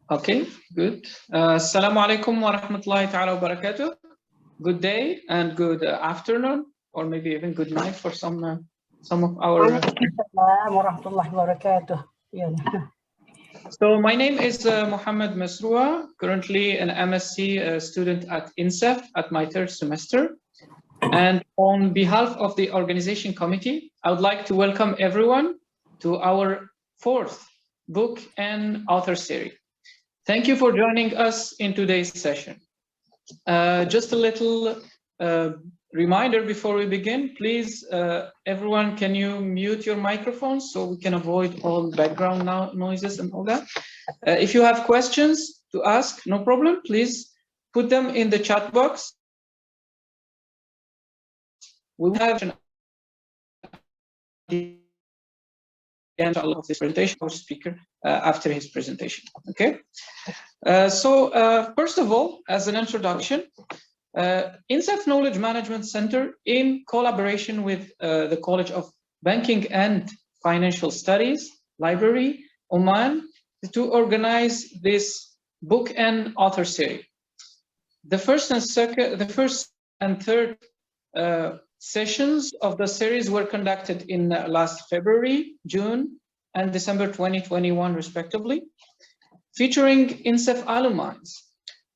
Okay, good. Assalamu alaikum wa rahmatullahi ta'ala wa barakatuh. Good day and good afternoon, or maybe even good night for some of our. So my name is Mohammed Masroua, currently an MSc student at INCEIF at my third semester. And on behalf of the organization committee, I would like to welcome everyone to our fourth book and author series. Thank you for joining us in today's session. Just a little reminder before we begin, please, everyone, can you mute your microphones so we can avoid all background noises and all that? If you have questions to ask, no problem, please put them in the chat box. We will have the end of this presentation, our speaker, after his presentation, okay? First of all, as an introduction, INCEIF Knowledge Management Center, in collaboration with the College of Banking and Financial Studies Library, Oman, to organize this book and author series. The first and third sessions of the series were conducted in last February, June, and December 2021, respectively, featuring INCEIF alumni,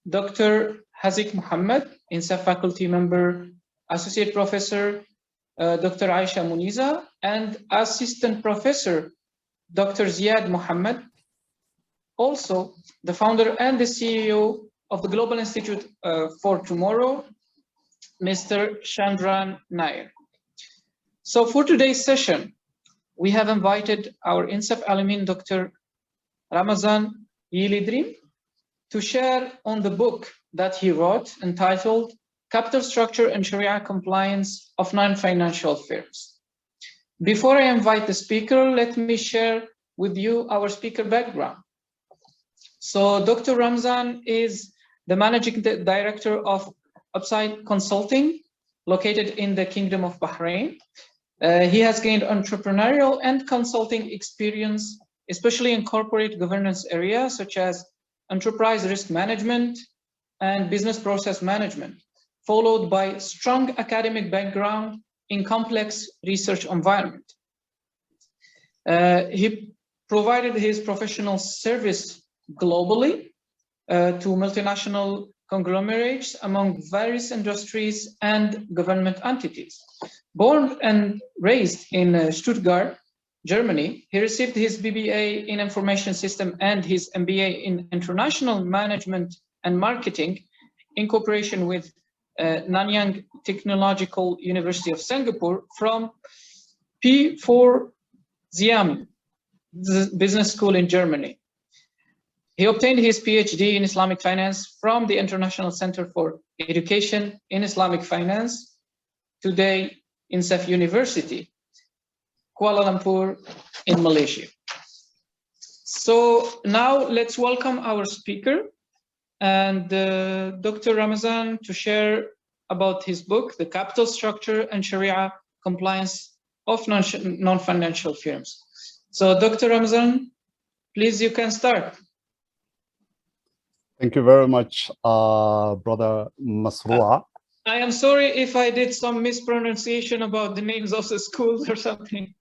Dr. Hazik Muhammad, INCEIF faculty member, associate professor, Dr. Aisha Muniza, and assistant professor, Dr. Ziad Muhammad, also the founder and the CEO of the Global Institute for Tomorrow, Mr. Chandran Nair. So for today's session, we have invited our INCEIF alumni, Dr. Ramazan Yildirim, to share on the book that he wrote entitled Capital Structure and Sharia Compliance of Non-Financial Firms. Before I invite the speaker, let me share with you our speaker background. So Dr. Ramzan is the managing director of Upside Consulting, located in the Kingdom of Bahrain. He has gained entrepreneurial and consulting experience, especially in corporate governance areas such as enterprise risk management and business process management, followed by strong academic background in complex research environment. He provided his professional service globally to multinational conglomerates among various industries and government entities. Born and raised in Stuttgart, Germany, he received his BBA in Information System and his MBA in International Management and Marketing in cooperation with Nanyang Technological University of Singapore from P4 Xiamen, the business school in Germany. He obtained his PhD in Islamic Finance from the International Center for Education in Islamic Finance, today INCEIF University, Kuala Lumpur in Malaysia. So now let's welcome our speaker and Dr. Ramazan to share about his book, The Capital Structure and Sharia Compliance of Non-Financial Firms. So Dr. Ramazan, please, you can start. Thank you very much, Brother Masroua. I am sorry if I did some mispronunciation about the names of the schools or something.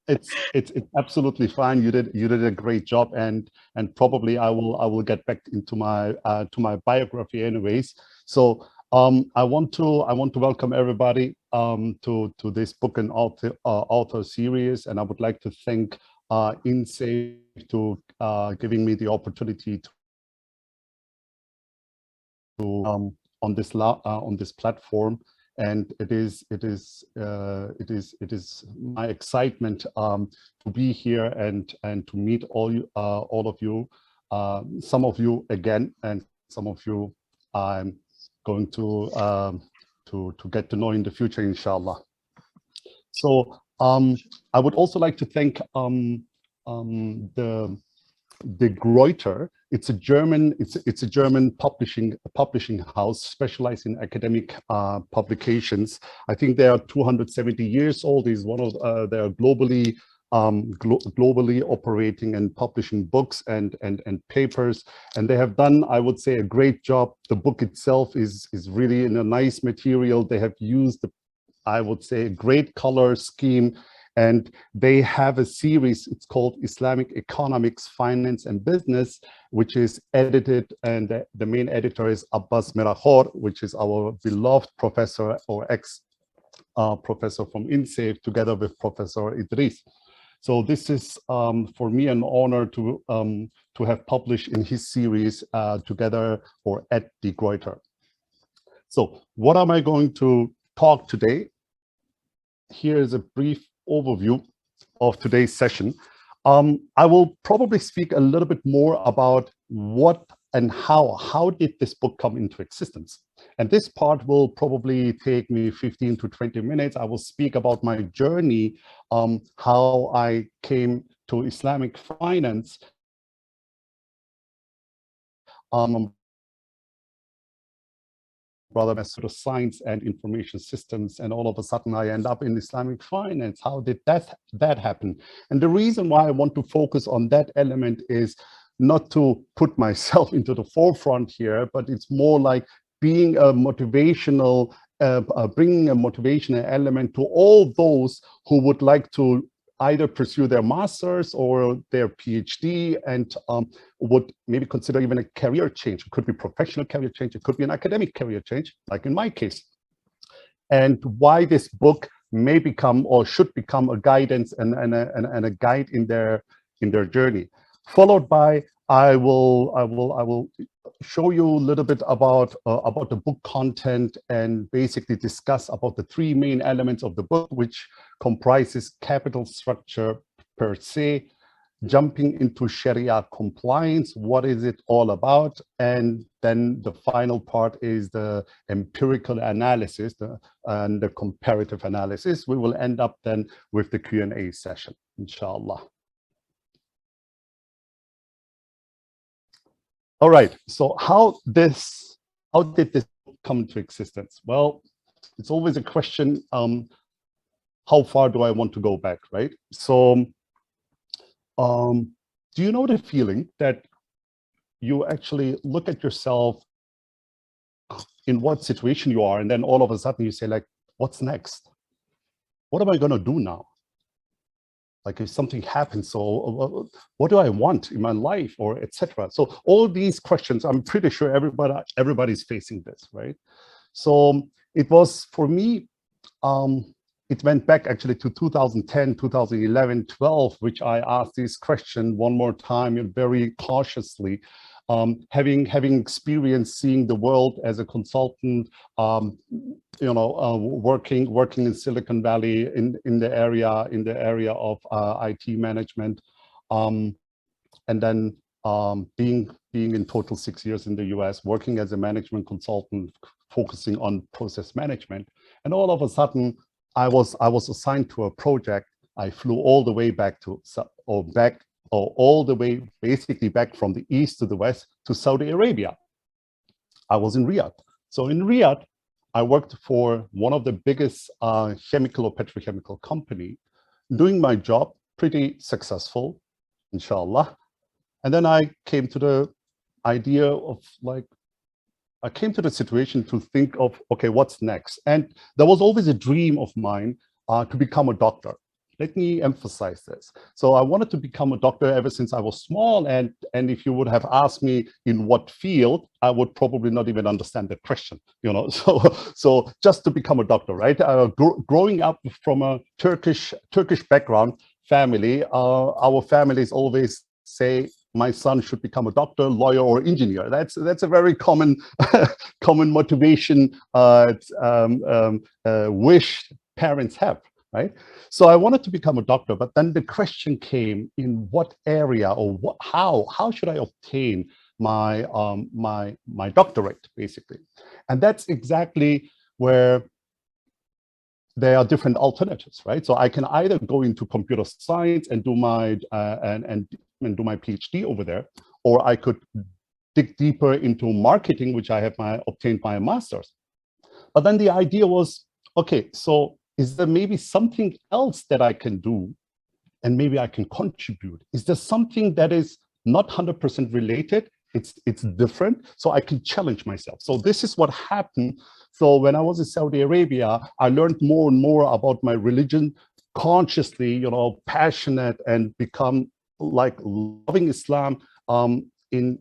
It's absolutely fine. You did a great job, and probably I will get back into my to my biography anyways. So I want to welcome everybody to this book and author series, and I would like to thank INCEIF to giving me the opportunity to on this platform, and it is my excitement to be here and to meet all of you, some of you again, and some of you I'm going to get to know in the future, inshallah. So I would also like to thank the Greuter. It's a German publishing house specialized in academic publications. I think they are 270 years old. Is one of they are globally globally operating and publishing books and papers. And they have done, I would say, a great job. The book itself is really in a nice material. They have used, I would say, a great color scheme. And they have a series, it's called Islamic Economics, Finance and Business, which is edited, and the main editor is Abbas Merahor, which is our beloved professor or ex-professor from INCEIF, together with Professor Idris. So this is, for me, an honor to have published in his series together or at De Gruyter. So what am I going to talk today? Here is a brief overview of today's session. I will probably speak a little bit more about what and how did this book come into existence. And this part will probably take me 15 to 20 minutes. I will speak about my journey, how I came to Islamic finance, rather than sort of science and information systems, and all of a sudden I end up in Islamic finance. How did that happen? And the reason why I want to focus on that element is not to put myself into the forefront here, but it's more like being a motivational, bringing a motivational element to all those who would like to either pursue their master's or their PhD and would maybe consider even a career change. It could be professional career change, it could be an academic career change, like in my case. And why this book may become or should become a guidance and a guide in their journey. Followed by, I will show you a little bit about the book content and basically discuss about the three main elements of the book, which comprises capital structure per se, jumping into Sharia compliance, what is it all about, and then the final part is the empirical analysis and the comparative analysis. We will end up then with the Q&A session, inshallah. All right, so how did this come into existence? Well, it's always a question, how far do I want to go back, right? So, do you know the feeling that you actually look at yourself in what situation you are, and then all of a sudden you say, like, what's next? What am I gonna do now? Like if something happens, so what do I want in my life, or etc. So all these questions, I'm pretty sure everybody's facing this, right? So it was, for me, it went back actually to 2010, 2011, 12, which I asked this question one more time and very cautiously. Having experience seeing the world as a consultant, working in Silicon Valley in the area of IT management, and then being in total 6 years in the US, working as a management consultant, focusing on process management, and all of a sudden I was assigned to a project. I flew all the way back all the way basically back from the east to the west to Saudi Arabia. I was in Riyadh. So in Riyadh, I worked for one of the biggest chemical or petrochemical company, doing my job, pretty successful, inshallah. And then I came to the idea of I came to the situation to think of, okay, what's next? And there was always a dream of mine to become a doctor. Let me emphasize this. So I wanted to become a doctor ever since I was small. And if you would have asked me in what field, I would probably not even understand the question, So just to become a doctor, right? Growing up from a Turkish background family, our families always say, my son should become a doctor, lawyer, or engineer. That's a very common motivation wish parents have, right? So I wanted to become a doctor, but then the question came: in what area, or how should I obtain my my doctorate, basically? And that's exactly where there are different alternatives, right? So I can either go into computer science and do my and do my PhD over there, or I could dig deeper into marketing, which I have obtained my master's. But then the idea was, okay, so is there maybe something else that I can do and maybe I can contribute? Is there something that is not 100% related? It's different, so I can challenge myself. So this is what happened. So when I was in Saudi Arabia, I learned more and more about my religion, consciously, passionate, and become like loving Islam in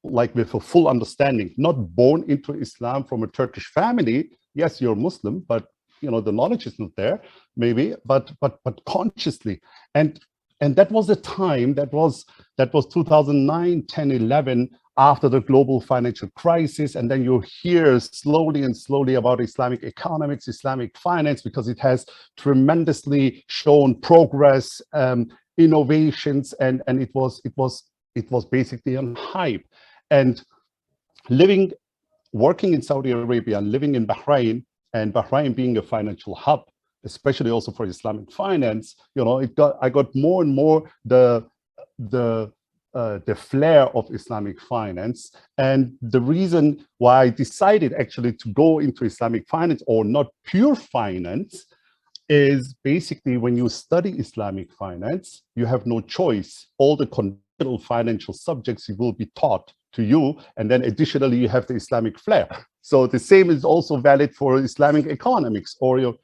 like with a full understanding. Not born into Islam from a Turkish family. Yes, you're Muslim, but the knowledge is not there, maybe, but consciously. And that was a time, that was 2009, 10, 11, after the global financial crisis. And then you hear slowly and slowly about Islamic economics, Islamic finance, because it has tremendously shown progress, innovations, and it was basically on hype. And working in Saudi Arabia, living in Bahrain, and Bahrain being a financial hub, especially also for Islamic finance, I got more and more the flair of Islamic finance. And the reason why I decided actually to go into Islamic finance, or not pure finance, is basically when you study Islamic finance, you have no choice. All the conventional financial subjects will be taught to you, and then additionally you have the Islamic flair. So the same is also valid for Islamic economics or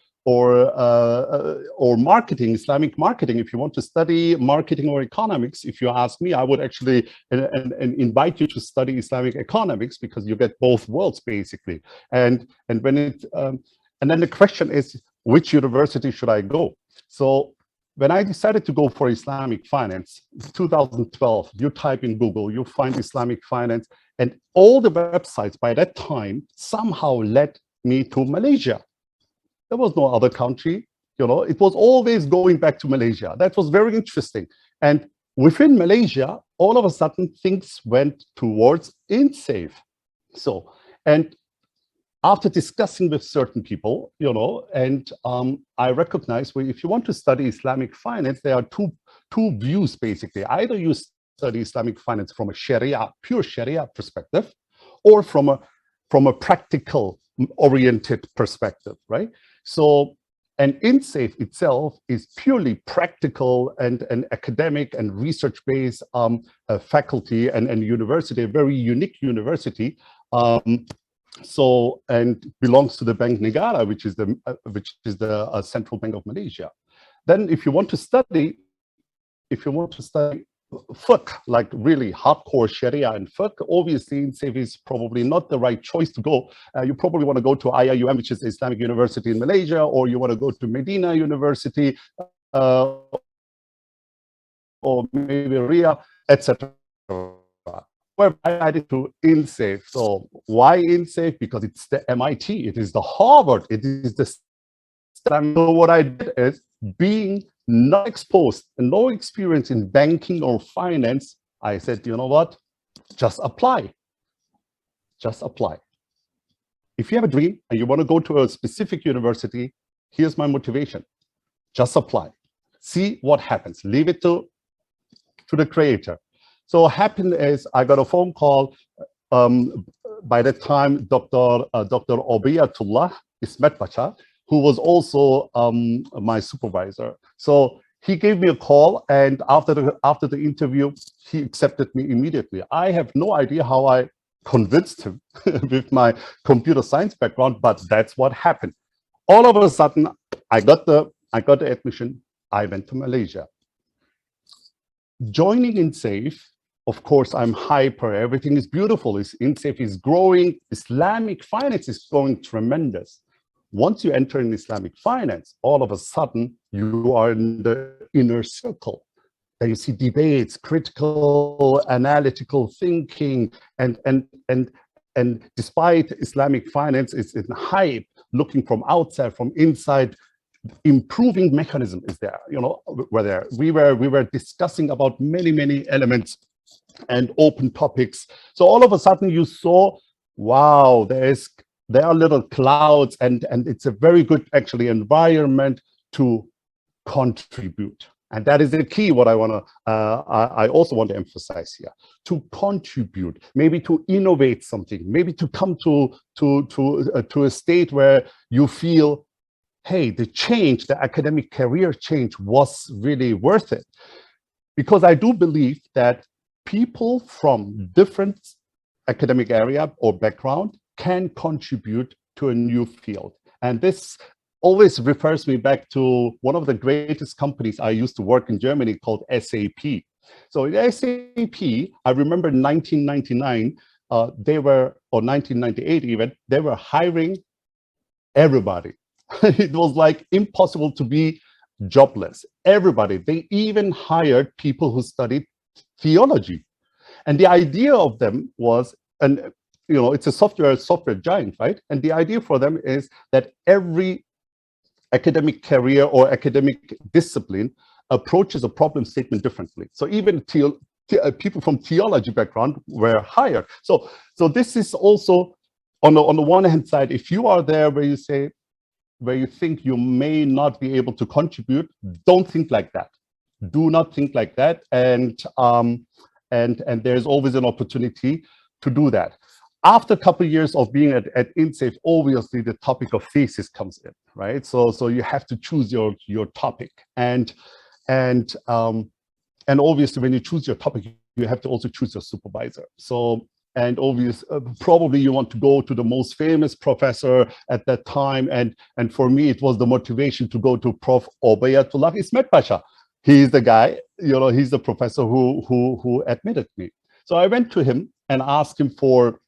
marketing, Islamic marketing. If you want to study marketing or economics, if you ask me, I would actually invite you to study Islamic economics, because you get both worlds basically. And then the question is, which university should I go? So when I decided to go for Islamic finance, 2012, you type in Google, you find Islamic finance, and all the websites by that time somehow led me to Malaysia. There was no other country, it was always going back to Malaysia. That was very interesting. And within Malaysia, all of a sudden things went towards INCEIF. So, and after discussing with certain people, and I recognize, well, if you want to study Islamic finance, there are two views basically. Either you study Islamic finance from a Sharia, pure Sharia perspective, or from a practical oriented perspective, right? So, and INCEIF itself is purely practical and academic and research-based faculty and university, a very unique university. So, and belongs to the Bank Negara, which is the central bank of Malaysia. Then, if you want to study fiqh, like really hardcore Sharia and fiqh, obviously INCEIF is probably not the right choice to go. You probably want to go to IIUM, which is the Islamic University in Malaysia, or you want to go to Medina University, or maybe RIA, etc. Well, I added to INCEIF. So why INCEIF? Because it's the MIT, it is the Harvard, it is the. So what I did is, being not exposed and no experience in banking or finance, I said, you know what? Just apply. Just apply. If you have a dream and you want to go to a specific university, here's my motivation. Just apply. See what happens. Leave it to the creator. So what happened is, I got a phone call. By that time, Dr. Obiyatullah Ismet Pacha, who was also my supervisor. So he gave me a call, and after the interview, he accepted me immediately. I have no idea how I convinced him with my computer science background, but that's what happened. All of a sudden, I got the admission. I went to Malaysia. Joining INCEIF, of course, I'm hyper. Everything is beautiful. INCEIF is growing. Islamic finance is growing tremendous. Once you enter in Islamic finance, all of a sudden you are in the inner circle. Then you see debates, critical, analytical thinking, and despite Islamic finance is in hype, looking from outside, from inside, improving mechanism is there. We were discussing about many elements and open topics. So all of a sudden you saw, wow, there are little clouds, and it's a very good actually environment to contribute. And that is the key, what I also want to emphasize here, to contribute, maybe to innovate something, maybe to come to a state where you feel hey, the academic career change was really worth it. Because I do believe that people from different academic area or background can contribute to a new field. And this always refers me back to one of the greatest companies I used to work in Germany called SAP. So in SAP, I remember in 1999, they were, or 1998 even, they were hiring everybody. It was like impossible to be jobless. Everybody. They even hired people who studied theology. And the idea of them was, and you know, it's a software giant, right? And the idea for them is that every academic career or academic discipline approaches a problem statement differently. So even people from theology background were hired. So this is also on the one hand side, if you are there where you say, where you think you may not be able to contribute, don't think like that. Do not think like that. And there's always an opportunity to do that. After a couple of years of being at INCEIF, obviously the topic of thesis comes in, right? So you have to choose your topic, and obviously when you choose your topic, you have to also choose your supervisor. So, and obviously, probably you want to go to the most famous professor at that time, and for me it was the motivation to go to Prof. Obayatullah Ismet Pasha. He's the guy, you know, he's the professor who admitted me. So I went to him and asked him for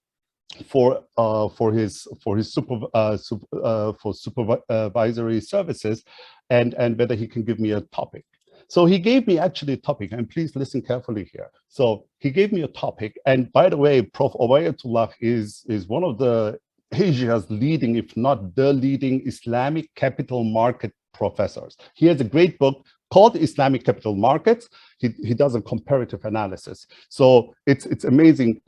supervisory services, and whether he can give me a topic. So he gave me actually a topic, and please listen carefully here. So he gave me a topic, and by the way, Prof. Obayatullah is one of the Asia's leading, if not the leading, Islamic capital market professors. He has a great book called Islamic Capital Markets. He does a comparative analysis. So it's amazing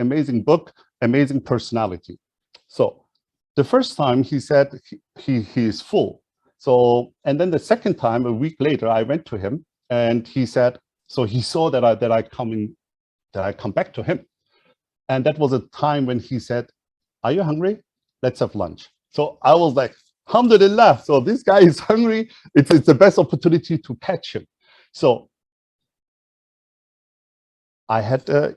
book, amazing personality. So the first time he said he is full. So, and then the second time, a week later, I went to him and he said, so he saw that I come back to him. And that was a time when he said, are you hungry? Let's have lunch. So I was like, alhamdulillah, so this guy is hungry. It's the best opportunity to catch him. So I had a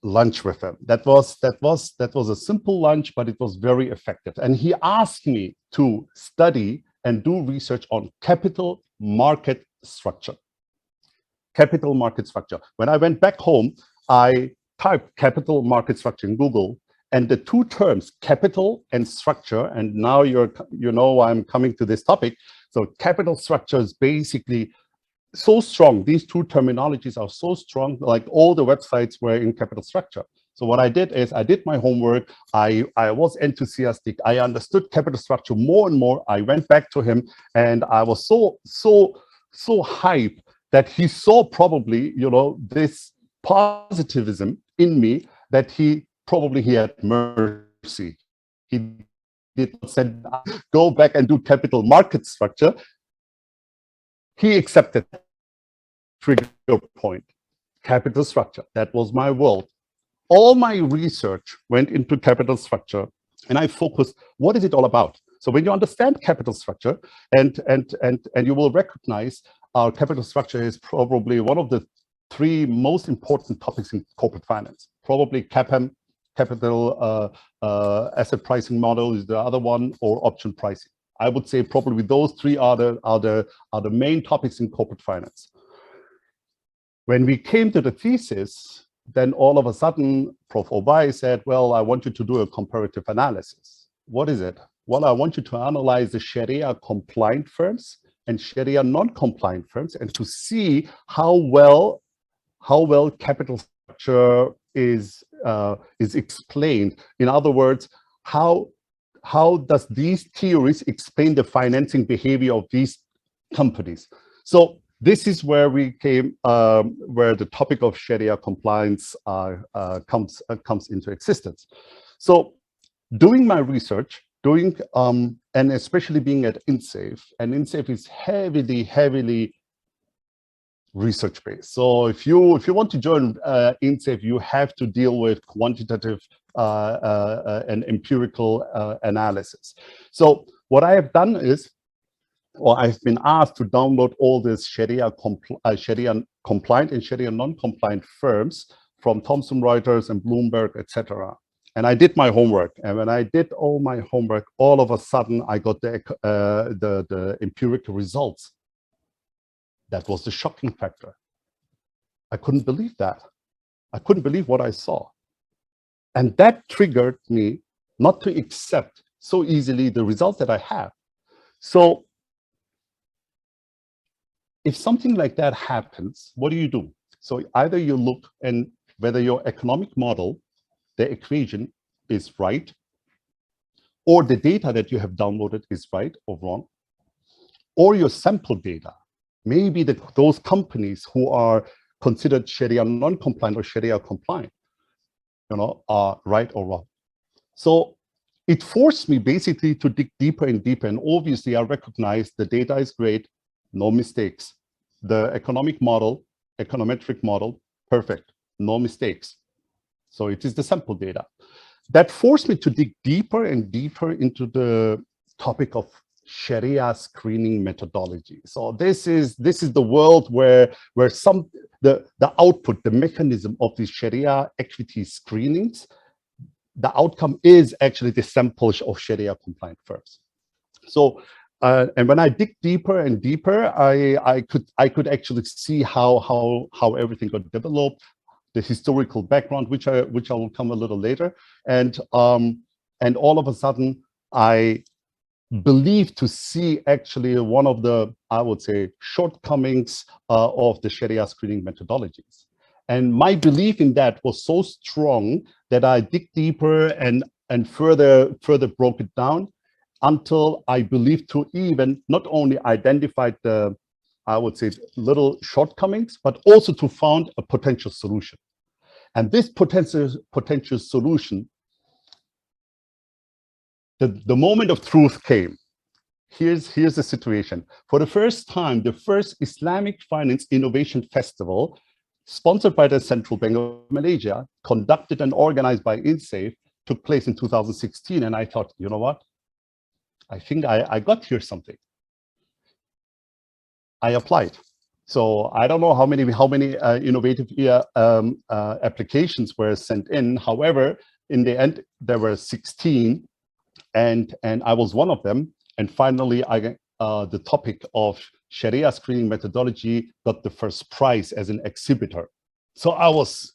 lunch with him. That was a simple lunch, but it was very effective. And he asked me to study and do research on capital market structure. Capital market structure. When I went back home, I typed capital market structure in Google, and the two terms, capital and structure, and now you know I'm coming to this topic. So capital structure is basically so strong. These two terminologies are so strong, like all the websites were in capital structure. So what I did is I did my homework. I was enthusiastic. I understood capital structure more and more. I went back to him, and I was so hyped that he saw probably, you know, this positivism in me, that he had mercy. He did not say, go back and do capital market structure. He accepted trigger point, capital structure. That was my world. All my research went into capital structure, and I focused, what is it all about? So when you understand capital structure, and you will recognize our capital structure is probably one of the three most important topics in corporate finance. Probably CAPM, capital asset pricing model is the other one, or option pricing. I would say probably those three are the main topics in corporate finance. When we came to the thesis, then all of a sudden, Prof. Obay said, well, I want you to do a comparative analysis. What is it? Well, I want you to analyze the Sharia compliant firms and Sharia non-compliant firms, and to see how well capital structure is explained. In other words, how does these theories explain the financing behavior of these companies? So this is where we came, where the topic of Sharia compliance comes into existence. So doing my research, and especially being at INCEIF, and INCEIF is heavily research-based. So if you want to join INCEIF, you have to deal with quantitative and empirical analysis. So what I have done is or I've been asked to download all this Sharia compliant and Sharia non-compliant firms from Thomson Reuters and Bloomberg, etc. And I did my homework. And when I did all my homework, all of a sudden I got the empirical results. That was the shocking factor. I couldn't believe that. I couldn't believe what I saw. And that triggered me not to accept so easily the results that I have. So if something like that happens, what do? So either you look and whether your economic model, the equation is right, or the data that you have downloaded is right or wrong, or your sample data. Maybe those companies who are considered Sharia non-compliant or Sharia compliant, are right or wrong. So it forced me basically to dig deeper and deeper. And obviously I recognize the data is great, no mistakes. The economic model, econometric model, perfect, no mistakes. So it is the sample data. That forced me to dig deeper and deeper into the topic of Sharia screening methodology. So this is the world where the output, the mechanism of these Sharia equity screenings, the outcome is actually the sample of Sharia compliant firms. So and when I dig deeper and deeper, I could actually see how everything got developed, the historical background, which I will come a little later, and all of a sudden I believe to see actually one of the, I would say, shortcomings of the Sharia screening methodologies. And my belief in that was so strong that I dig deeper and further broke it down until I believed to even not only identify the, I would say, little shortcomings, but also to found a potential solution. And this potential solution, the moment of truth came. Here's the situation. For the first time, the first Islamic Finance Innovation Festival, sponsored by the Central Bank of Malaysia, conducted and organized by INCEIF, took place in 2016. And I thought, you know what? I think I got here something. I applied. So I don't know how many innovative applications were sent in. However, in the end, there were 16, and I was one of them. And finally, the topic of Sharia screening methodology got the first prize as an exhibitor. So I was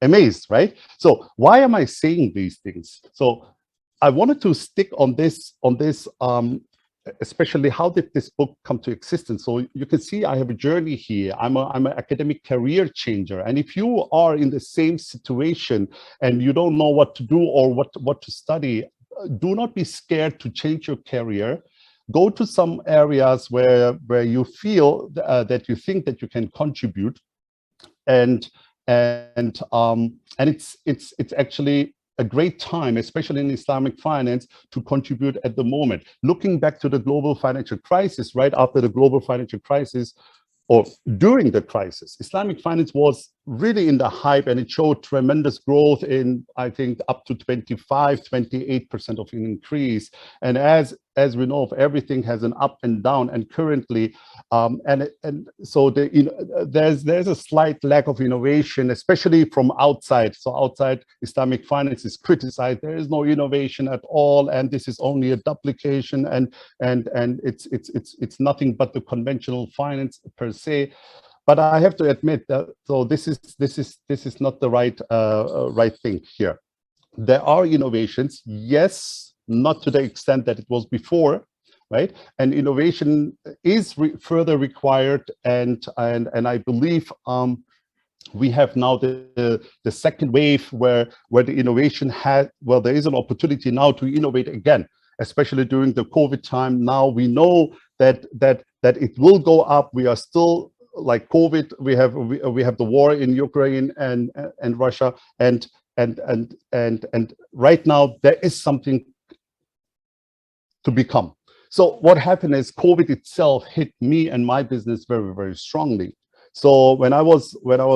amazed, right? So why am I saying these things? So I wanted to stick on this, especially how did this book come to existence? So you can see I have a journey here. I'm an academic career changer. And if you are in the same situation and you don't know what to do or what to study, do not be scared to change your career. Go to some areas where you feel that you think that you can contribute, and it's actually a great time, especially in Islamic finance, to contribute at the moment. Looking back to the global financial crisis, right after the global financial crisis, or during the crisis, Islamic finance was really in the hype, and it showed tremendous growth in, I think, up to 28% of an increase. And as we know, everything has an up and down, and currently, so there's a slight lack of innovation, especially from outside. So outside, Islamic finance is criticized. There is no innovation at all, and this is only a duplication, and it's nothing but the conventional finance per se. But I have to admit that, so this is not the right thing here. There are innovations, yes, not to the extent that it was before, right? And innovation is further required, and I believe we have now the second wave where the innovation there is an opportunity now to innovate again, especially during the COVID time. Now we know that it will go up. We are still, like COVID, we have the war in Ukraine and Russia, and right now there is something to become. So what happened is COVID itself hit me and my business very, very strongly. So when I was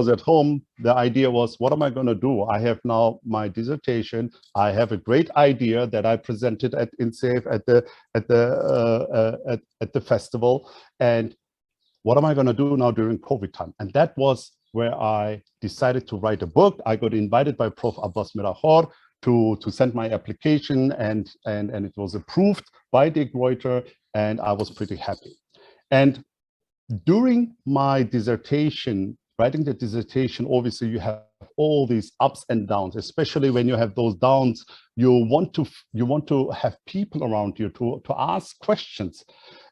at home, the idea was, what am I going to do? I have now my dissertation. I have a great idea that I presented at INCEIF at the festival, and what am I going to do now during COVID time? And that was where I decided to write a book. I got invited by Prof. Abbas Mirahor to send my application, and it was approved by De Gruyter, and I was pretty happy. And during my dissertation, writing the dissertation, obviously you have all these ups and downs. Especially when you have those downs, you want to have people around you to ask questions,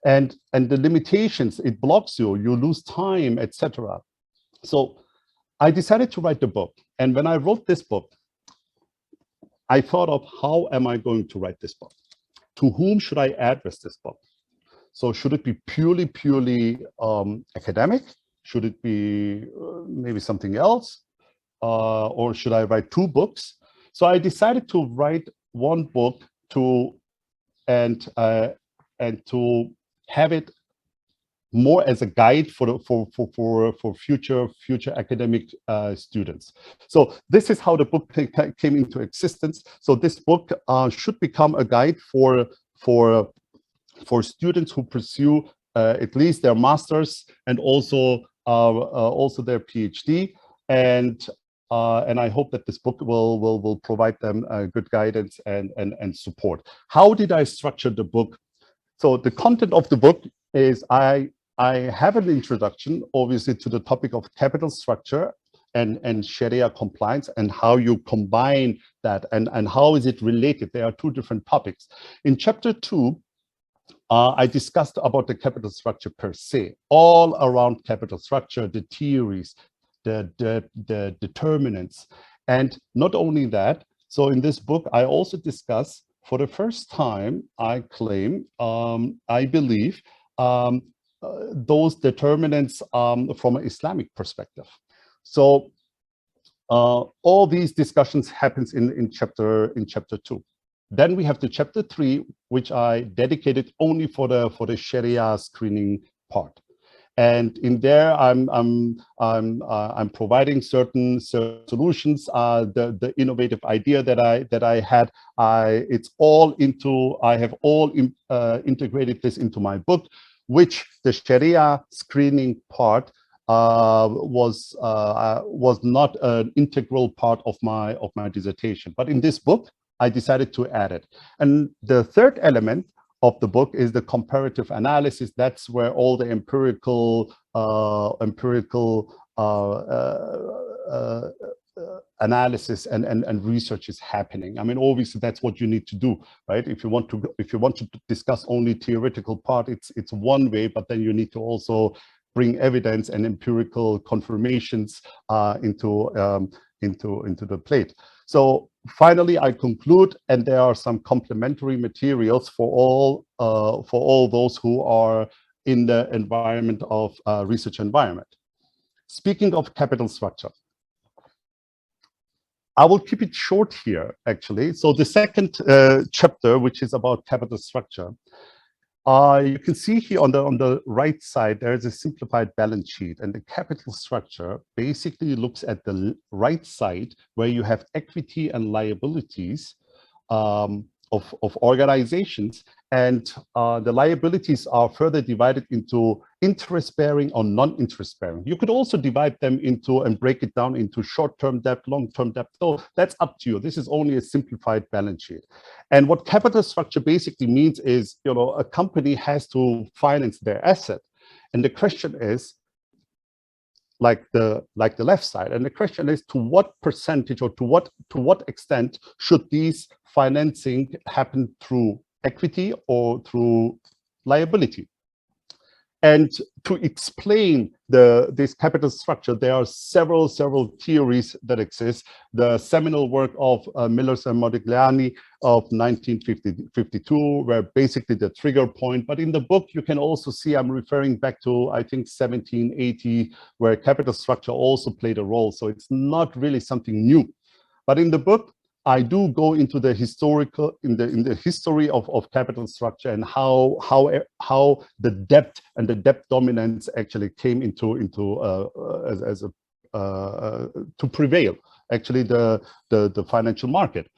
and the limitations, it blocks you, you lose time, etc. So I decided to write the book, and when I wrote this book, I thought of, how am I going to write this book? To whom should I address this book? So should it be purely academic? Should it be maybe something else? Or should I write two books? So I decided to write one book and to have it more as a guide for future academic students. So this is how the book came into existence. So this book should become a guide for students who pursue at least their masters and also their PhD, and I hope that this book will provide them good guidance and support. How did I structure the book? So the content of the book is, I have an introduction, obviously, to the topic of capital structure and Sharia compliance, and how you combine that, and how is it related. There are two different topics. In chapter 2, I discussed about the capital structure per se, all around capital structure, the theories, the determinants. And not only that, so in this book, I also discuss, for the first time, I claim, I believe, those determinants from an Islamic perspective. So all these discussions happens in chapter 2. Then we have the chapter 3, which I dedicated only for the Sharia screening part, and in there I'm providing certain solutions. The innovative idea that I had, I have integrated this into my book, which the Sharia screening part was not an integral part of my dissertation, but in this book I decided to add it. And the third element of the book is the comparative analysis. That's where all the empirical analysis and research is happening. I mean, obviously that's what you need to do, right? If you want to discuss only theoretical part, it's one way, but then you need to also bring evidence and empirical confirmations into the plate. So finally, I conclude, and there are some complementary materials for all those who are in the environment of research environment. Speaking of capital structure, I will keep it short here, actually. So the second chapter, which is about capital structure, you can see here on the right side, there is a simplified balance sheet, and the capital structure basically looks at the right side where you have equity and liabilities of organizations, and the liabilities are further divided into interest-bearing or non-interest-bearing. You could also divide them into and break it down into short-term debt, long-term debt. So that's up to you. This is only a simplified balance sheet. And what capital structure basically means is, you know, a company has to finance their asset. And the question is, like the left side, and the question is, to what percentage or to what extent should these financing happen through equity or through liability? And to explain this capital structure, there are several theories that exist. The seminal work of Millers and Modigliani of 1952 were basically the trigger point. But in the book, you can also see I'm referring back to, I think, 1780, where capital structure also played a role. So it's not really something new. But in the book, I do go into the historical in the history of capital structure and how the debt and the debt dominance actually came into as a to prevail actually the financial market.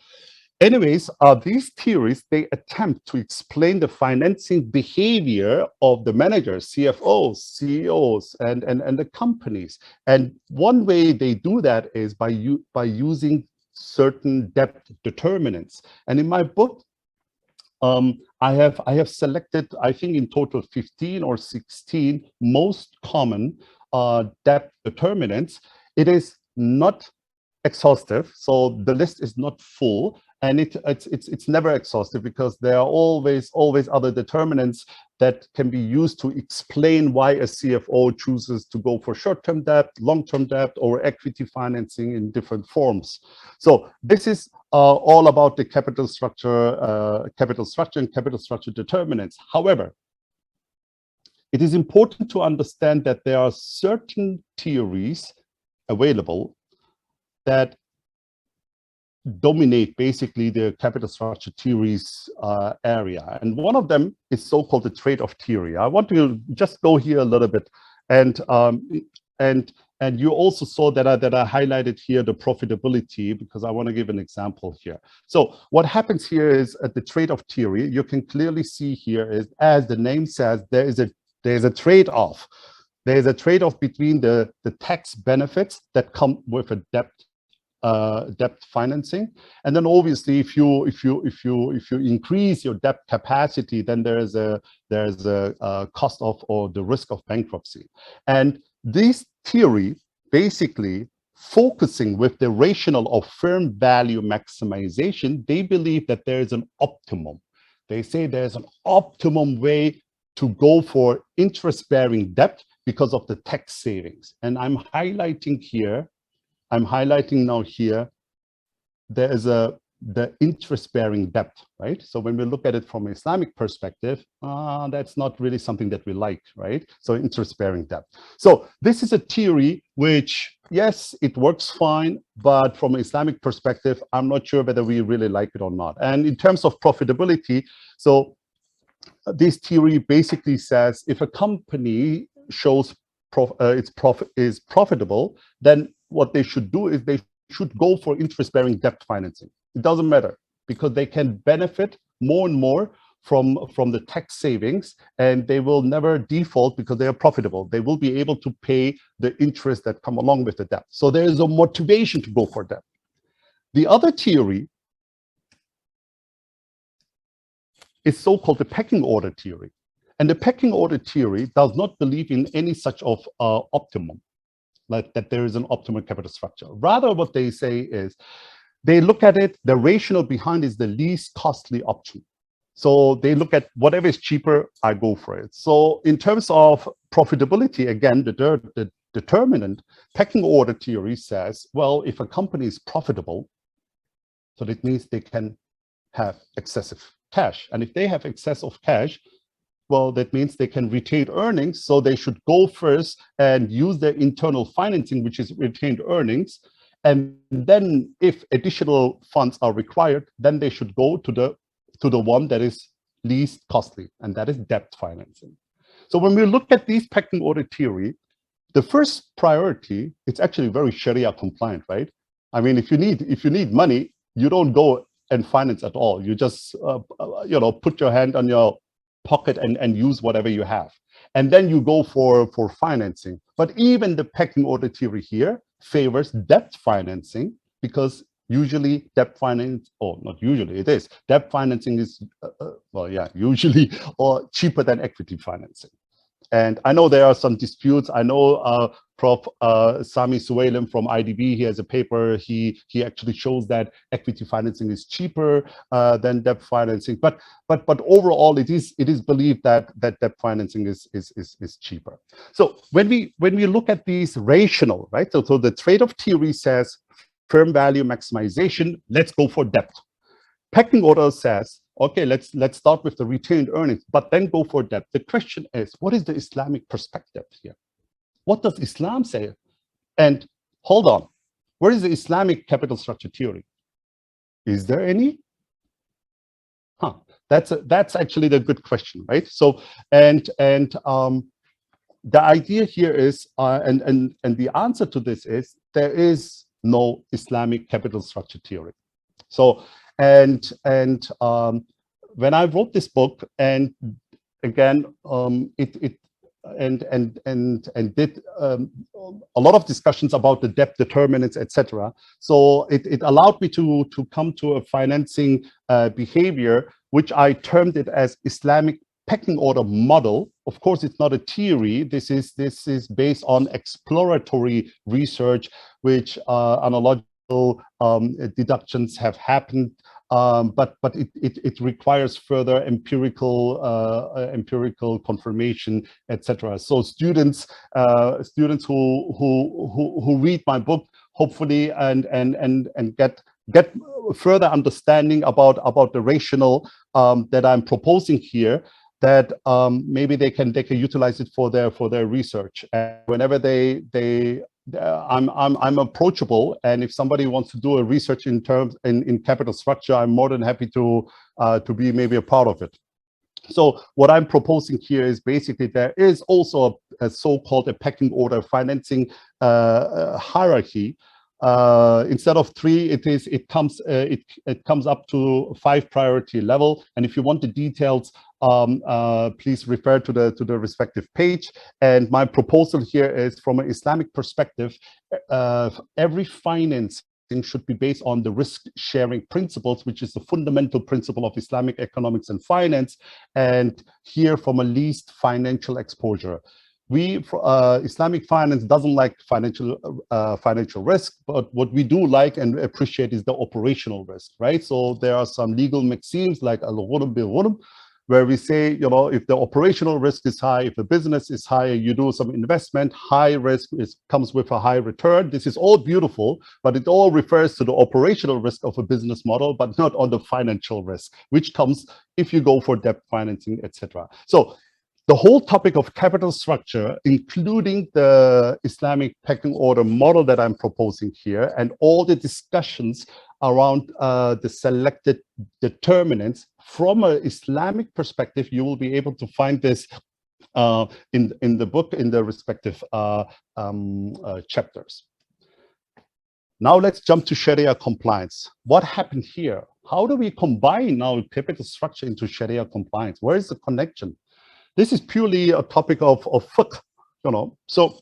Anyways, these theories, they attempt to explain the financing behavior of the managers, CFOs, CEOs, and the companies. And one way they do that is by using certain debt determinants. And in my book, I have selected, I think in total 15 or 16 most common debt determinants. It is not exhaustive, so the list is not full, and it's never exhaustive because there are always other determinants that can be used to explain why a CFO chooses to go for short-term debt, long-term debt, or equity financing in different forms. So this is all about the capital structure and capital structure determinants. However, it is important to understand that there are certain theories available that dominate basically the capital structure theories area. And one of them is so-called the trade-off theory. I want to just go here a little bit, and you also saw that I highlighted here the profitability because I want to give an example here. So what happens here is at the trade-off theory, you can clearly see here is, as the name says, there's a trade-off. There's a trade-off between the tax benefits that come with a debt financing, and then obviously if you increase your debt capacity, then there's a cost of or the risk of bankruptcy. And this theory basically focusing with the rationale of firm value maximization, they believe that there is an optimum. They say there's an optimum way to go for interest-bearing debt because of the tax savings. And I'm highlighting now here, there is the interest-bearing debt, right? So when we look at it from an Islamic perspective, that's not really something that we like, right? So interest-bearing debt. So this is a theory which, yes, it works fine, but from an Islamic perspective, I'm not sure whether we really like it or not. And in terms of profitability, so this theory basically says if a company shows its profit is profitable, then what they should do is they should go for interest-bearing debt financing. It doesn't matter because they can benefit more and more from the tax savings, and they will never default because they are profitable. They will be able to pay the interest that come along with the debt. So there is a motivation to go for debt. The other theory is so-called the pecking order theory. And the pecking order theory does not believe in any such of optimum, like that there is an optimal capital structure. Rather, what they say is, they look at it, the rationale behind is the least costly option. So they look at whatever is cheaper, I go for it. So in terms of profitability, again, the determinant, pecking order theory says, well, if a company is profitable, so that means they can have excessive cash. And if they have excess of cash, well, that means they can retain earnings. So they should go first and use their internal financing, which is retained earnings. And then if additional funds are required, then they should go to the one that is least costly, and that is debt financing. So when we look at these pecking order theory, the first priority, it's actually very Sharia compliant, right? I mean, if you need money, you don't go and finance at all. You just put your hand on your pocket and use whatever you have, and then you go for financing. But even the pecking order theory here favors debt financing, because usually debt finance, or not usually, it is debt financing is usually or cheaper than equity financing. And I know there are some disputes. I know Prof. Sami Suwailim from IDB, he has a paper. He actually shows that equity financing is cheaper than debt financing. But overall, it is believed that debt financing is cheaper. So when we look at these rational, right? So the trade-off theory says firm value maximization. Let's go for debt. Pecking order says, okay, let's start with the retained earnings, but then go for debt. The question is, what is the Islamic perspective here? What does Islam say? And hold on, where is the Islamic capital structure theory? Is there any? Huh. That's actually the good question, right? So the idea here is, and the answer to this is, there is no Islamic capital structure theory. So when I wrote this book, and again, did a lot of discussions about the debt determinants, etc. So it allowed me to come to a financing behavior, which I termed it as Islamic pecking order model. Of course, it's not a theory. This is based on exploratory research, which analogical deductions have happened. But it requires further empirical confirmation, etc. So students who read my book, hopefully and get further understanding about the rationale that I'm proposing here, that maybe they can utilize it for their research. And whenever I'm approachable, and if somebody wants to do a research in capital structure, I'm more than happy to be maybe a part of it. So what I'm proposing here is basically there is also a so-called pecking order financing hierarchy. Instead of 3, it comes up to 5 priority level. And if you want the details, please refer to the respective page. And my proposal here is, from an Islamic perspective, every financing should be based on the risk-sharing principles, which is the fundamental principle of Islamic economics and finance, and here from a least financial exposure. Islamic finance doesn't like financial risk, but what we do like and appreciate is the operational risk, right? So there are some legal maxims like al-ghurm bil-ghurm, where we say, if the operational risk is high, if the business is high, you do some investment, high risk comes with a high return. This is all beautiful, but it all refers to the operational risk of a business model, but not on the financial risk, which comes if you go for debt financing, etc. So the whole topic of capital structure, including the Islamic pecking order model that I'm proposing here, and all the discussions around the selected determinants from an Islamic perspective, you will be able to find this in the book, in the respective chapters. Now let's jump to Sharia compliance. What happened here? How do we combine now capital structure into Sharia compliance? Where is the connection? This is purely a topic of fiqh, So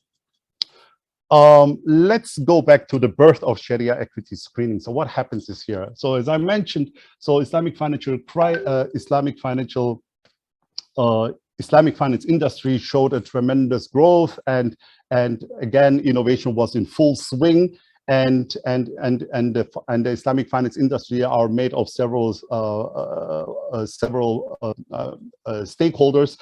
let's go back to the birth of Sharia equity screening. So what happens is here. So as I mentioned, so Islamic finance industry showed a tremendous growth, and again, innovation was in full swing. And the Islamic finance industry are made of several stakeholders.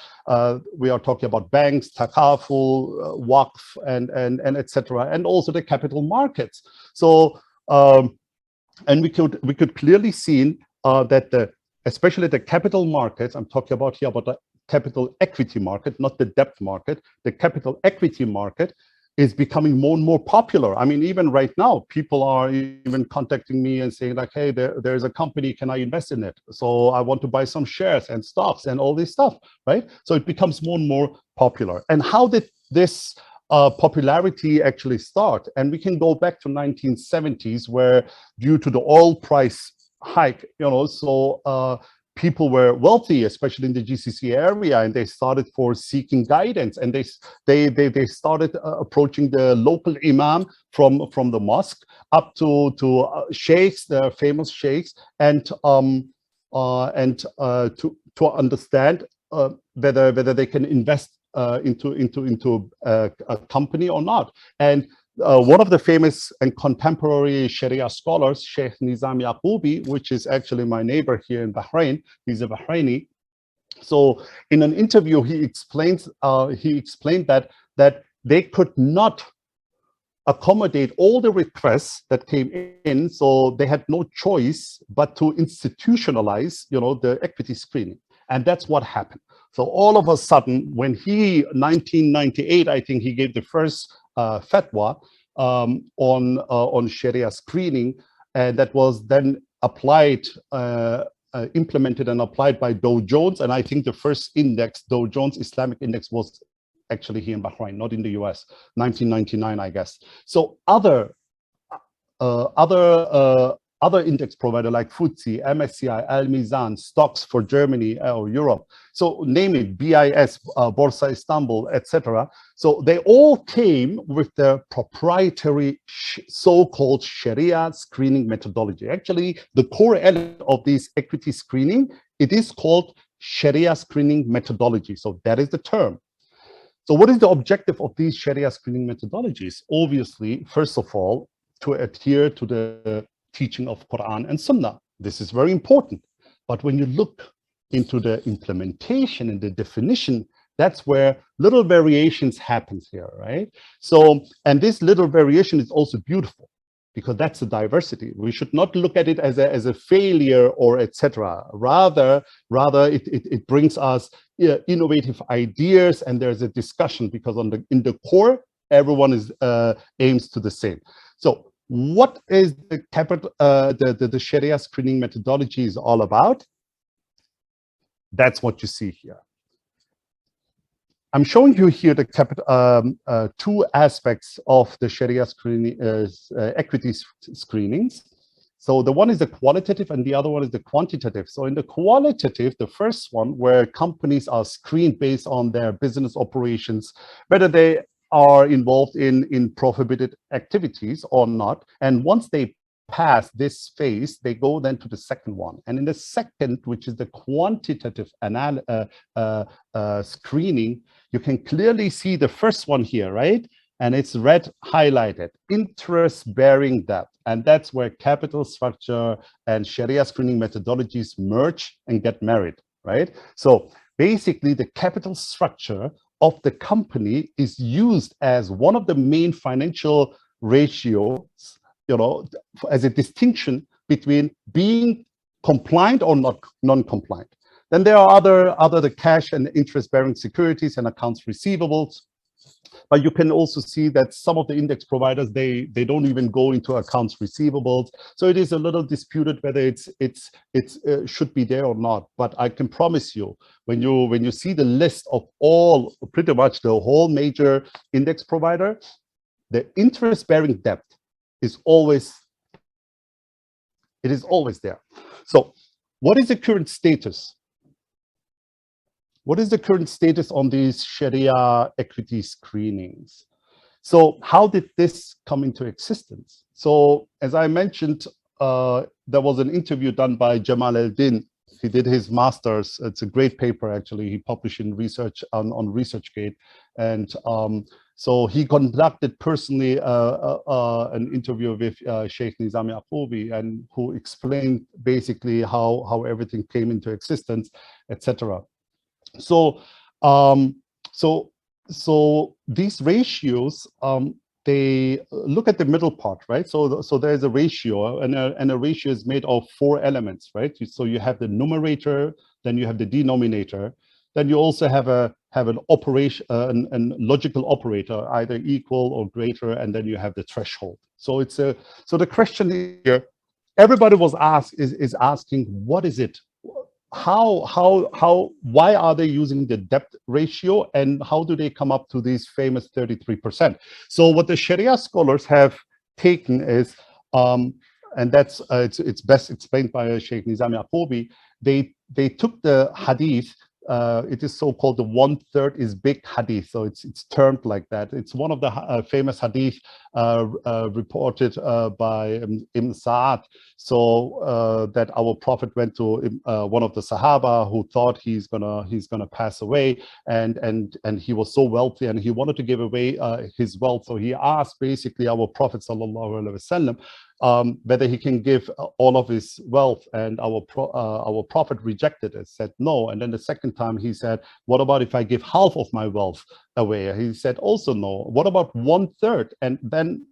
We are talking about banks, takaful, waqf, and etc., and also the capital markets. So and we could clearly see that especially the capital markets, I'm talking about here about the capital equity market, not the debt market. The capital equity market is becoming more and more popular. I mean, even right now, people are even contacting me and saying like, hey, there's a company, can I invest in it? So I want to buy some shares and stocks and all this stuff, right? So it becomes more and more popular. And how did this popularity actually start? And we can go back to 1970s, where due to the oil price hike, people were wealthy, especially in the GCC area, and they started for seeking guidance, and they started approaching the local imam from the mosque up to sheikhs, the famous sheikhs, and to understand whether they can invest into a company or not. And one of the famous and contemporary Sharia scholars, Sheikh Nizam Yaqubi, which is actually my neighbor here in Bahrain, he's a Bahraini. So in an interview, he explained that they could not accommodate all the requests that came in, so they had no choice but to institutionalize, the equity screening, and that's what happened. So all of a sudden, when 1998, I think he gave the first fatwa on Sharia screening, and that was then applied, implemented and applied by Dow Jones. And I think the first index, Dow Jones Islamic Index, was actually here in Bahrain, not in the US, 1999, I guess. So other index provider like FTSE, MSCI, Al Mizan, stocks for Germany or Europe. So name it, BIS, Borsa Istanbul, etc. So they all came with their proprietary so-called Sharia screening methodology. Actually, the core element of this equity screening, it is called Sharia screening methodology. So that is the term. So what is the objective of these Sharia screening methodologies? Obviously, first of all, to adhere to the teaching of Quran and Sunnah. This is very important. But when you look into the implementation and the definition, that's where little variations happens here, right? So, and this little variation is also beautiful because that's the diversity. We should not look at it as a failure or etc. Rather it brings us innovative ideas, and there's a discussion because in the core, everyone is aims to the same. So what is the Sharia screening methodology is all about? That's what you see here. I'm showing you here the two aspects of the Sharia screening, equity screenings. So the one is the qualitative and the other one is the quantitative. So in the qualitative, the first one, where companies are screened based on their business operations, whether they are involved in prohibited activities or not. And once they pass this phase, they go then to the second one. And in the second, which is the quantitative screening, you can clearly see the first one here, right? And it's red highlighted, interest-bearing debt. And that's where capital structure and Sharia screening methodologies merge and get married, right? So basically the capital structure of the company is used as one of the main financial ratios, as a distinction between being compliant or not non-compliant. Then there are other cash and interest-bearing securities and accounts receivables. But you can also see that some of the index providers, they don't even go into accounts receivables. So it is a little disputed whether it should be there or not. But I can promise you, when you see the list of pretty much the whole major index provider, the interest-bearing debt is always there. So what is the current status? What is the current status on these Sharia equity screenings? So how did this come into existence? So as I mentioned, there was an interview done by Jamal El-Din. He did his master's. It's a great paper, actually. He published in research on ResearchGate. And so he conducted personally an interview with Sheikh Nizam Yaqoubi, and who explained basically how everything came into existence, etc. So, so these ratios, they look at the middle part, right? So there's a ratio, and a ratio is made of 4 elements, right? So you have the numerator, then you have the denominator, then you also have an operation, an logical operator, either equal or greater, and then you have the threshold. So so the question here, everybody is asking, what is it? Why are they using the debt ratio, and how do they come up to these famous 33%? So what the Sharia scholars have taken is, and that's it's best explained by Sheikh Nizam Yaqoubi, they took the hadith. It is so-called the 1/3 is big hadith, so it's termed like that. It's one of the famous hadith reported by Ibn Sa'ad. So that our Prophet went to one of the Sahaba who thought he's gonna pass away, and he was so wealthy and he wanted to give away his wealth. So he asked basically our Prophet sallallahu alaihi wasallam whether he can give all of his wealth, and our Prophet rejected it, said no. And then the second time he said, what about if I give half of my wealth away? He said also no. What about 1/3? And then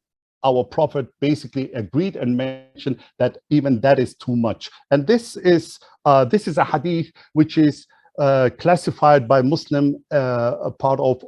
our Prophet basically agreed and mentioned that even that is too much. And this is a hadith which is classified by Muslim a part of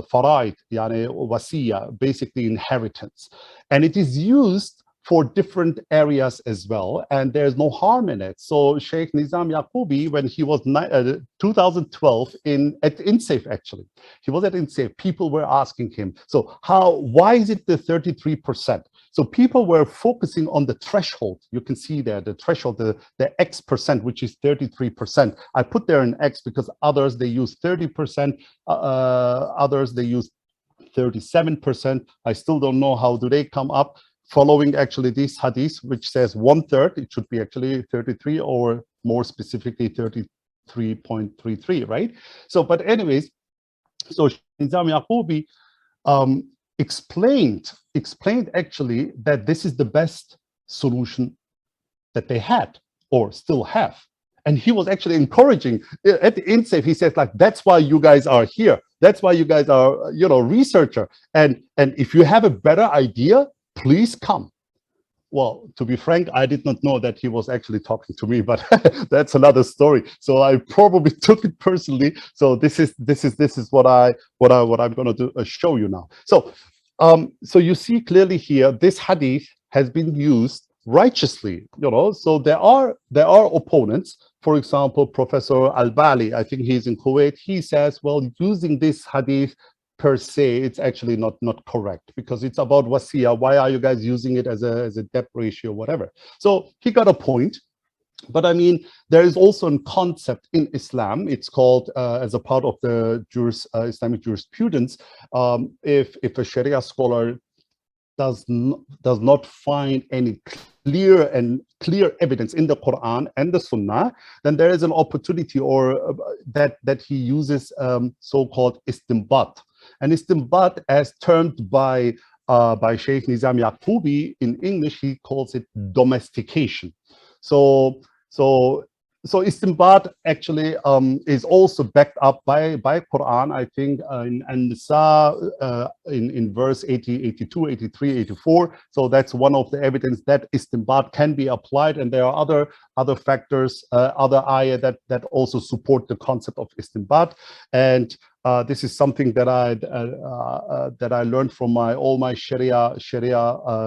faraid, yani wasiya, basically inheritance, and it is used for different areas as well, and there's no harm in it. So Sheikh Nizam Yaqubi, when he was 2012 at INCEIF, actually, he was at INCEIF, people were asking him, so why is it the 33%? So people were focusing on the threshold. You can see there, the threshold, the X percent, which is 33%. I put there an X because others, they use 30%, others, they use 37%. I still don't know how do they come up following actually this hadith, which says 1/3. It should be actually 33 or more specifically 33.33, right? So, but anyways, so Nizam Yaqubi explained actually that this is the best solution that they had or still have. And he was actually encouraging at the INCEIF. He says, like, that's why you guys are here. That's why you guys are, you know, researcher. And if you have a better idea, please come. Well, to be frank, I did not know that he was actually talking to me, but that's another story. So I probably took it personally. So this is what I'm going to show you now. So so you see clearly here, this hadith has been used righteously, you know. So there are opponents. For example, Professor Al-Bali, I think he's in Kuwait. He says, well, using this hadith per se, it's actually not correct because it's about wasiya. Why are you guys using it as a debt ratio, whatever? So he got a point. But I mean, there is also a concept in Islam. It's called, as a part of the Islamic jurisprudence, if a Sharia scholar does not find any clear evidence in the Quran and the Sunnah, then there is an opportunity or that he uses so-called istinbat. And istinbat, as termed by Sheikh Nizam Yaqubi in English, he calls it domestication. So istinbat actually is also backed up by Quran, I think, in An-Nisa, in verse 80, 82, 83, 84. So that's one of the evidence that istinbat can be applied, and there are other factors, other ayah that also support the concept of istinbat. And this is something that I learned from all my Sharia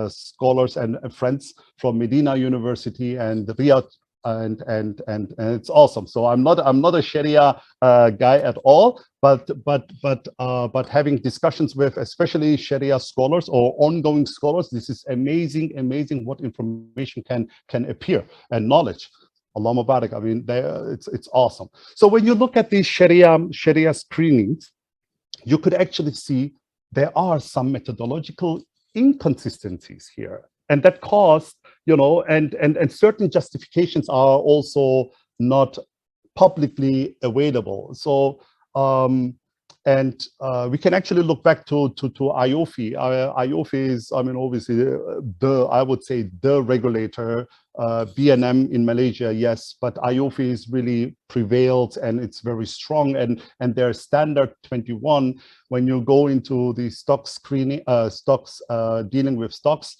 scholars and friends from Medina University and Riyadh. And it's awesome. So I'm not a Sharia guy at all, but having discussions with especially Sharia scholars or ongoing scholars, this is amazing what information can appear and knowledge. Allah Mubarak. I mean, it's awesome. So when you look at these Sharia screenings, you could actually see there are some methodological inconsistencies here, and that caused, you know, and certain justifications are also not publicly available. So we can actually look back to IOFI. IOFI is, I mean, obviously I would say the regulator. BNM in Malaysia, yes, but IOFI is really prevailed and it's very strong. And their standard 21, when you go into the stock screening, dealing with stocks,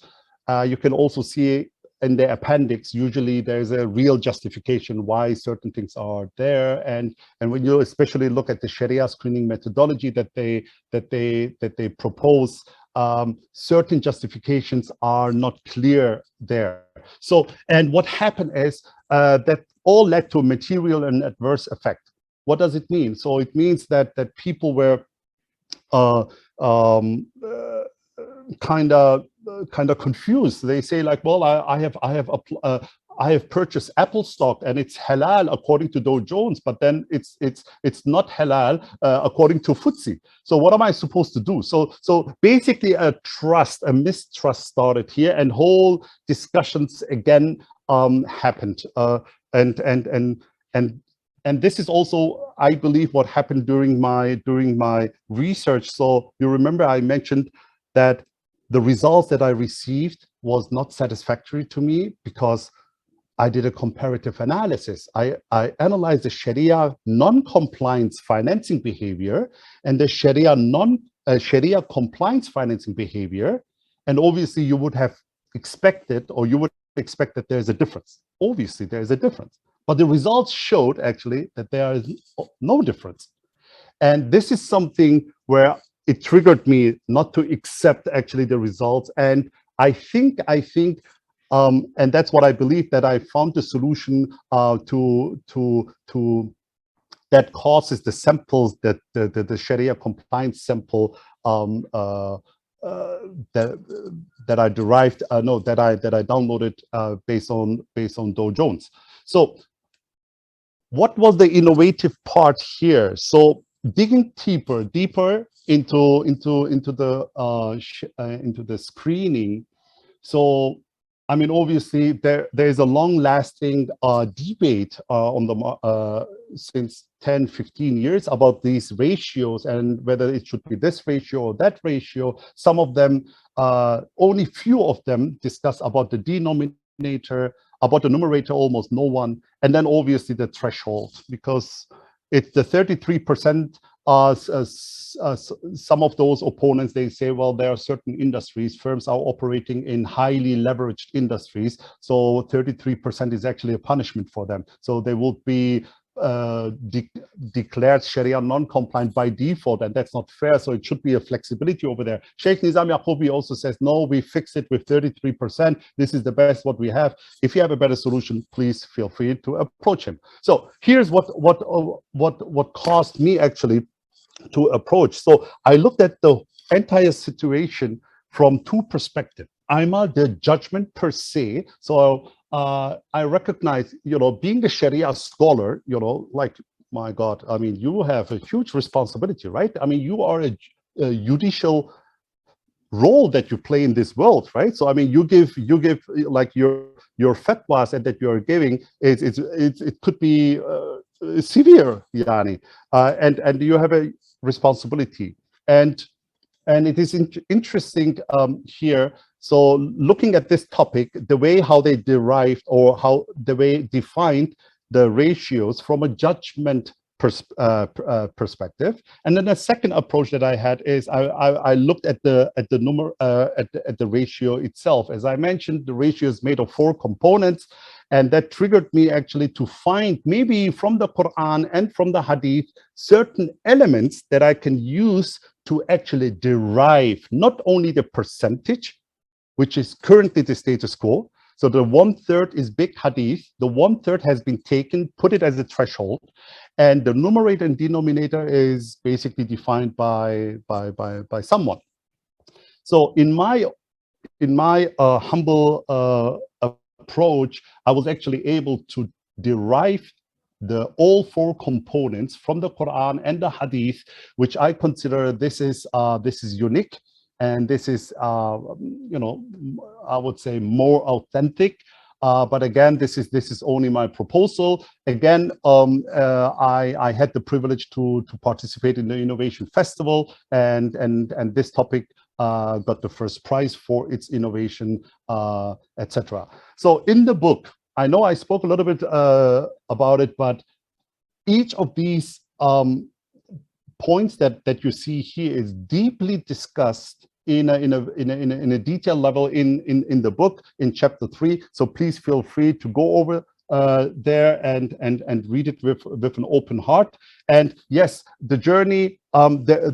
you can also see in the appendix, usually there's a real justification why certain things are there. And when you especially look at the Sharia screening methodology that they propose, certain justifications are not clear there. So, and what happened is that all led to a material and adverse effect. What does it mean? So it means that people were kind of confused. They say like, well, I have purchased Apple stock and it's halal according to Dow Jones, but then it's not halal according to FTSE. So what am I supposed to do? So basically a mistrust started here, and whole discussions again happened. And this is also, I believe, what happened during my research. So you remember I mentioned that the results that I received was not satisfactory to me because I did a comparative analysis. I analyzed the Sharia non-compliance financing behavior and the Sharia Sharia compliance financing behavior. And obviously you would have expected, or you would expect that there's a difference. Obviously there's a difference, but the results showed actually that there is no difference. And this is something where it triggered me not to accept actually the results. And think, and that's what I believe, that I found the solution to that causes the samples, that the Sharia compliance sample that I derived, that I downloaded based on Dow Jones. So what was the innovative part here? So digging deeper into the screening. So I mean, obviously there's a long-lasting debate on the since 10-15 years about these ratios and whether it should be this ratio or that ratio. Some of them, only few of them, discuss about the denominator. About the numerator, almost no one. And then obviously the threshold, because it's the 33%. Some of those opponents, they say, well, there are certain industries, firms are operating in highly leveraged industries, so 33% is actually a punishment for them. So they would be declared Sharia non-compliant by default, and that's not fair. So it should be a flexibility over there. Sheikh Nizam Yaqoubi also says, no, we fix it with 33%. This is the best what we have. If you have a better solution, please feel free to approach him. So here's what caused me actually to approach. So I looked at the entire situation from two perspectives. Einmal the judgment per se. So I recognize, being a Sharia scholar, like, my God, I mean, you have a huge responsibility, right? I mean, you are a judicial role that you play in this world, right? So I mean, you give like your fatwas and that you're giving, it could be severe, Yani, and you have a responsibility, and it is interesting here. So looking at this topic, the way how they derived or how the way defined the ratios from a judgment perspective, and then the second approach that I had is I looked at the ratio itself. As I mentioned, the ratio is made of 4 components, and that triggered me actually to find, maybe from the Quran and from the Hadith, certain elements that I can use to actually derive not only the percentage, which is currently the status quo. So the 1/3 is big Hadith. The 1/3 has been taken, put it as a threshold, and the numerator and denominator is basically defined by someone. So in my humble approach, I was actually able to derive all 4 components from the Quran and the Hadith, which I consider this is unique. And this is, I would say, more authentic. But again, this is only my proposal. Again, I had the privilege to participate in the Innovation Festival, and this topic got the first prize for its innovation, etc. So in the book, I know I spoke a little bit about it, but each of these points that you see here is deeply discussed in a detailed level in the book, in chapter 3. So please feel free to go over there and read it with an open heart. And yes, the journey,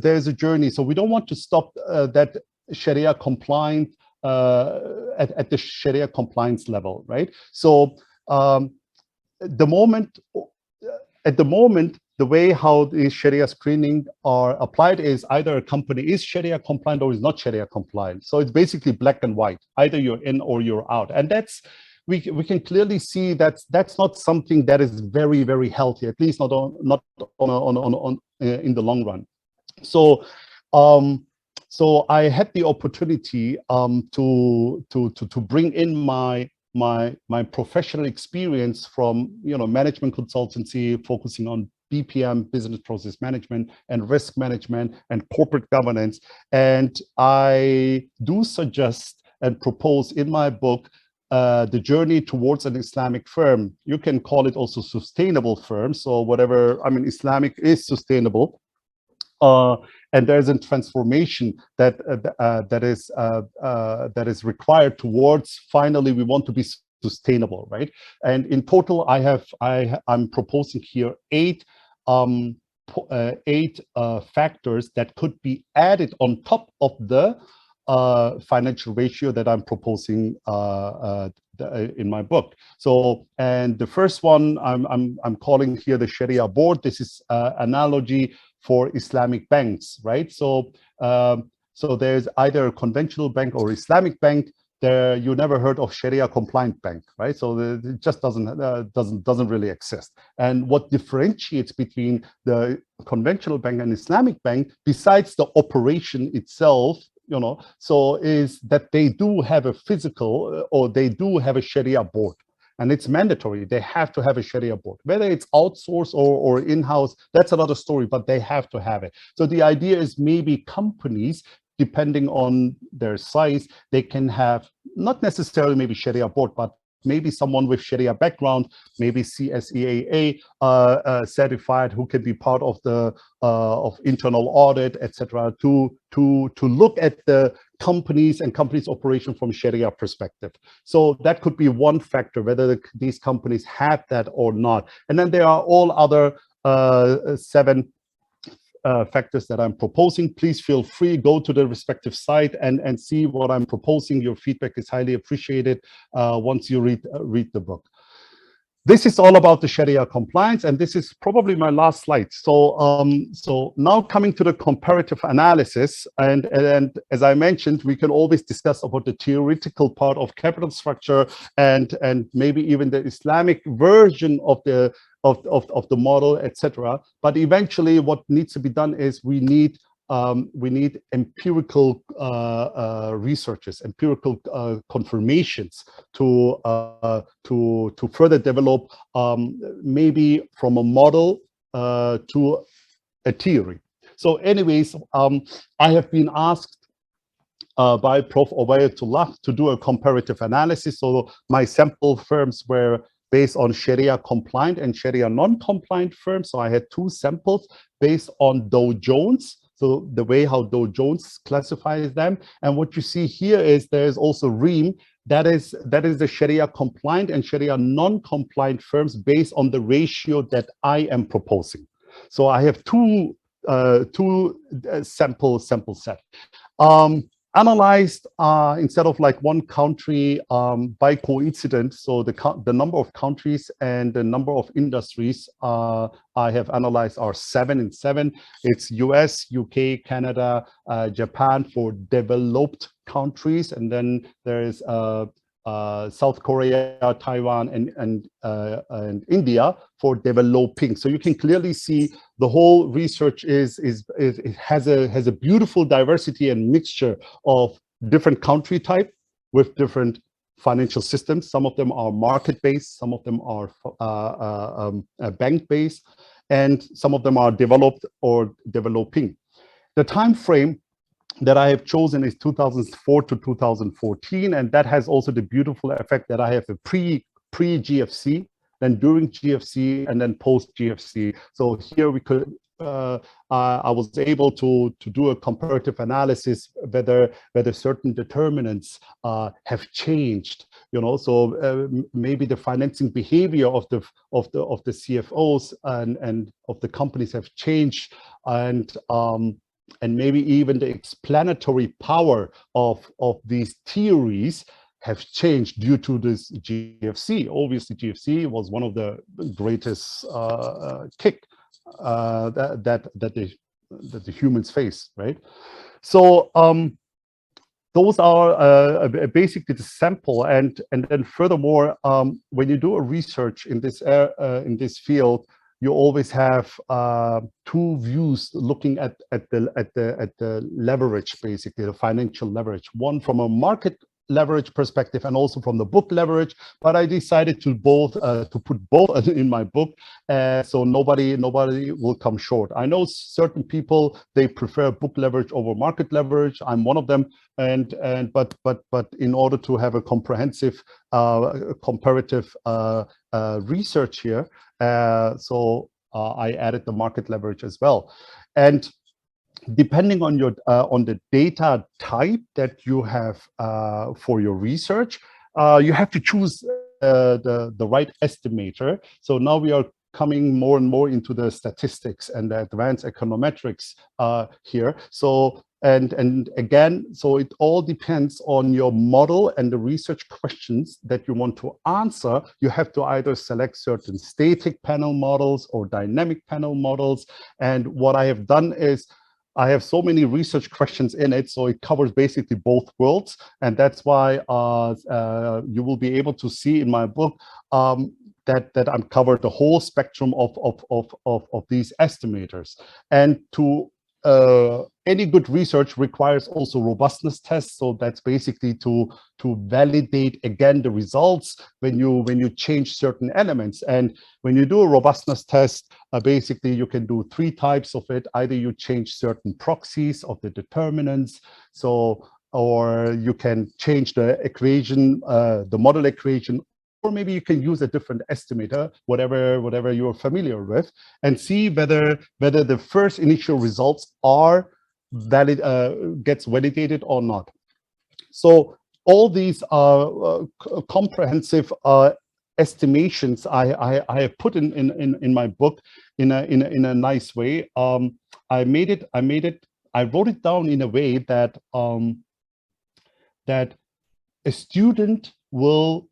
there's a journey. So we don't want to stop that Sharia compliant at the Sharia compliance level, right? So at the moment, the way how the Sharia screening are applied is either a company is Sharia compliant or is not Sharia compliant. So it's basically black and white. Either you're in or you're out. And that's, we can clearly see that's not something that is very, very healthy, at least not in the long run. So so I had the opportunity to bring in my professional experience from management consultancy, focusing on BPM, business process management, and risk management, and corporate governance. And I do suggest and propose in my book the journey towards an Islamic firm. You can call it also sustainable firm. So whatever, I mean, Islamic is sustainable. And there's a transformation that is required towards, finally, we want to be sustainable, right? And in total, I'm proposing here 8 factors that could be added on top of the financial ratio that I'm proposing in my book. So, and the first one I'm calling here the Sharia Board. This is analogy for Islamic banks, right? So, so there's either a conventional bank or Islamic bank. There, you never heard of Sharia compliant bank, right? So it just doesn't really exist. And what differentiates between the conventional bank and Islamic bank, besides the operation itself, you know, so is that they do have a physical or they do have a Sharia board, and it's mandatory. They have to have a Sharia board, whether it's outsourced or in-house. That's another story, but they have to have it. So the idea is maybe companies, depending on their size, they can have not necessarily maybe Sharia board, but maybe someone with Sharia background, maybe CSEAA certified, who can be part of the of internal audit, etc., to look at the companies and companies' operation from Sharia perspective. So that could be one factor, whether these companies have that or not. And then there are all other 7 factors that I'm proposing. Please feel free, go to the respective site and see what I'm proposing. Your feedback is highly appreciated once you read the book. This is all about the Sharia compliance, and this is probably my last slide. So, so now coming to the comparative analysis, and as I mentioned, we can always discuss about the theoretical part of capital structure and maybe even the Islamic version of the model, etc. But eventually, what needs to be done is we need empirical researches, empirical confirmations to further develop maybe from a model to a theory. So, anyways, I have been asked by Prof. Obayatullah to do a comparative analysis. So my sample firms were based on Sharia compliant and Sharia non-compliant firms. So I had 2 samples based on Dow Jones. So the way how Dow Jones classifies them. And what you see here is there's also REAM, that is the Sharia compliant and Sharia non-compliant firms based on the ratio that I am proposing. So I have two sample set. Analyzed instead of like one country by coincidence. So the number of countries and the number of industries I have analyzed are 7 and 7. It's US, UK, Canada, Japan for developed countries, and then there is South Korea, Taiwan, and India for developing. So you can clearly see the whole research has a beautiful diversity and mixture of different country type with different financial systems. Some of them are market-based, some of them are bank-based, and some of them are developed or developing. The time frame that I have chosen is 2004 to 2014, and that has also the beautiful effect that I have a pre-GFC, then during GFC, and then post-GFC. So here we could, I was able to do a comparative analysis whether certain determinants have changed. You know, so maybe the financing behavior of the CFOs and of the companies have changed, and maybe even the explanatory power of these theories have changed due to this GFC. Obviously, GFC was one of the greatest kick that the humans face, right? So those are basically the sample, and then furthermore, when you do a research in this field, you always have 2 views looking at the leverage, basically the financial leverage. One from a market leverage perspective and also from the book leverage. But I decided to put both in my book, so nobody will come short. I know certain people, they prefer book leverage over market leverage. I'm one of them, but in order to have a comprehensive comparative research here, so I added the market leverage as well. And depending on your on the data type that you have for your research, you have to choose the right estimator. So now we are coming more and more into the statistics and the advanced econometrics here. So, and again, so it all depends on your model and the research questions that you want to answer. You have to either select certain static panel models or dynamic panel models. And what I have done is I have so many research questions in it, so it covers basically both worlds. And that's why you will be able to see in my book that I'm covered the whole spectrum of these estimators. And to any good research requires also robustness tests. So that's basically to validate again the results when you change certain elements. And when you do a robustness test, basically you can do 3 types of it. Either you change certain proxies of the determinants, so or you can change the equation, the model equation, or maybe you can use a different estimator, whatever you're familiar with, and see whether the first initial results are valid, gets validated or not. So all these comprehensive estimations I have put in my book in a nice way. I wrote it down in a way that that a student will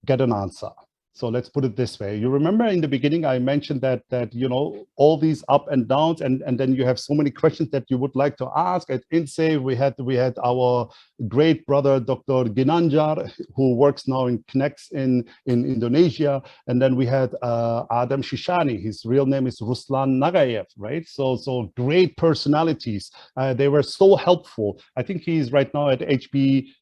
get an answer. So let's put it this way. You remember in the beginning, I mentioned that you know, all these up and downs, and then you have so many questions that you would like to ask. At INCEIF, we had our great brother, Dr. Ginanjar, who works now in Connects in Indonesia. And then we had Adam Shishani. His real name is Ruslan Nagayev, right? So great personalities. They were so helpful. I think he's right now at HBKU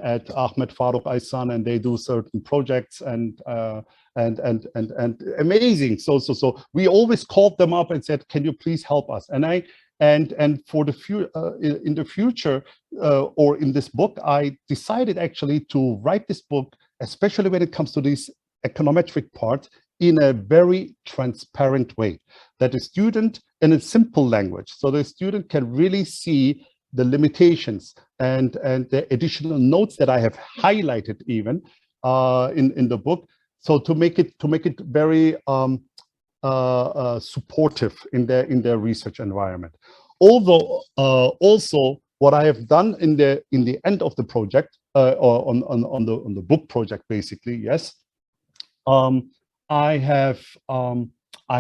at Ahmed Farooq Aisan, and they do certain projects and amazing. So we always called them up and said, can you please help us? And for the in the future, or in this book, I decided actually to write this book, especially when it comes to this econometric part, in a very transparent way, that the student, in a simple language, so the student can really see the limitations and the additional notes that I have highlighted even in the book. So to make it very supportive in their research environment. Although also what I have done in the end of the project, or on the book project, basically, yes, I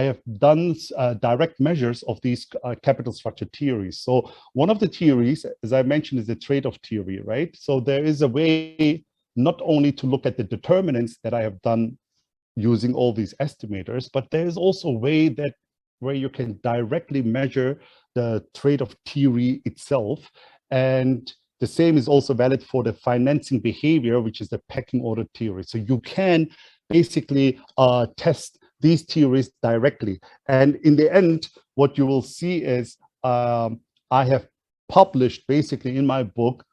have done direct measures of these capital structure theories. So one of the theories, as I mentioned, is the trade-off theory, right? So there is a way not only to look at the determinants that I have done using all these estimators, but there is also a way where you can directly measure the trade-off theory itself. And the same is also valid for the financing behavior, which is the pecking order theory. So you can basically test these theories directly. And in the end, what you will see is I have published basically in my book,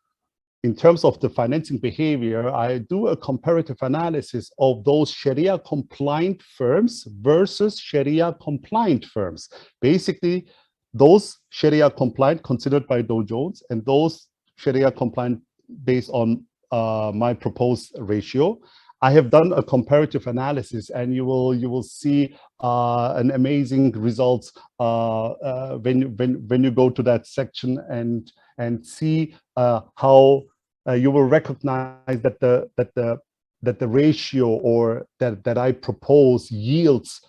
in terms of the financing behavior, I do a comparative analysis of those Sharia compliant firms versus Sharia compliant firms. Basically, those Sharia compliant considered by Dow Jones and those Sharia compliant based on my proposed ratio. I have done a comparative analysis, and you will see an amazing results when you go to that section and see how you will recognize that the ratio or that I propose yields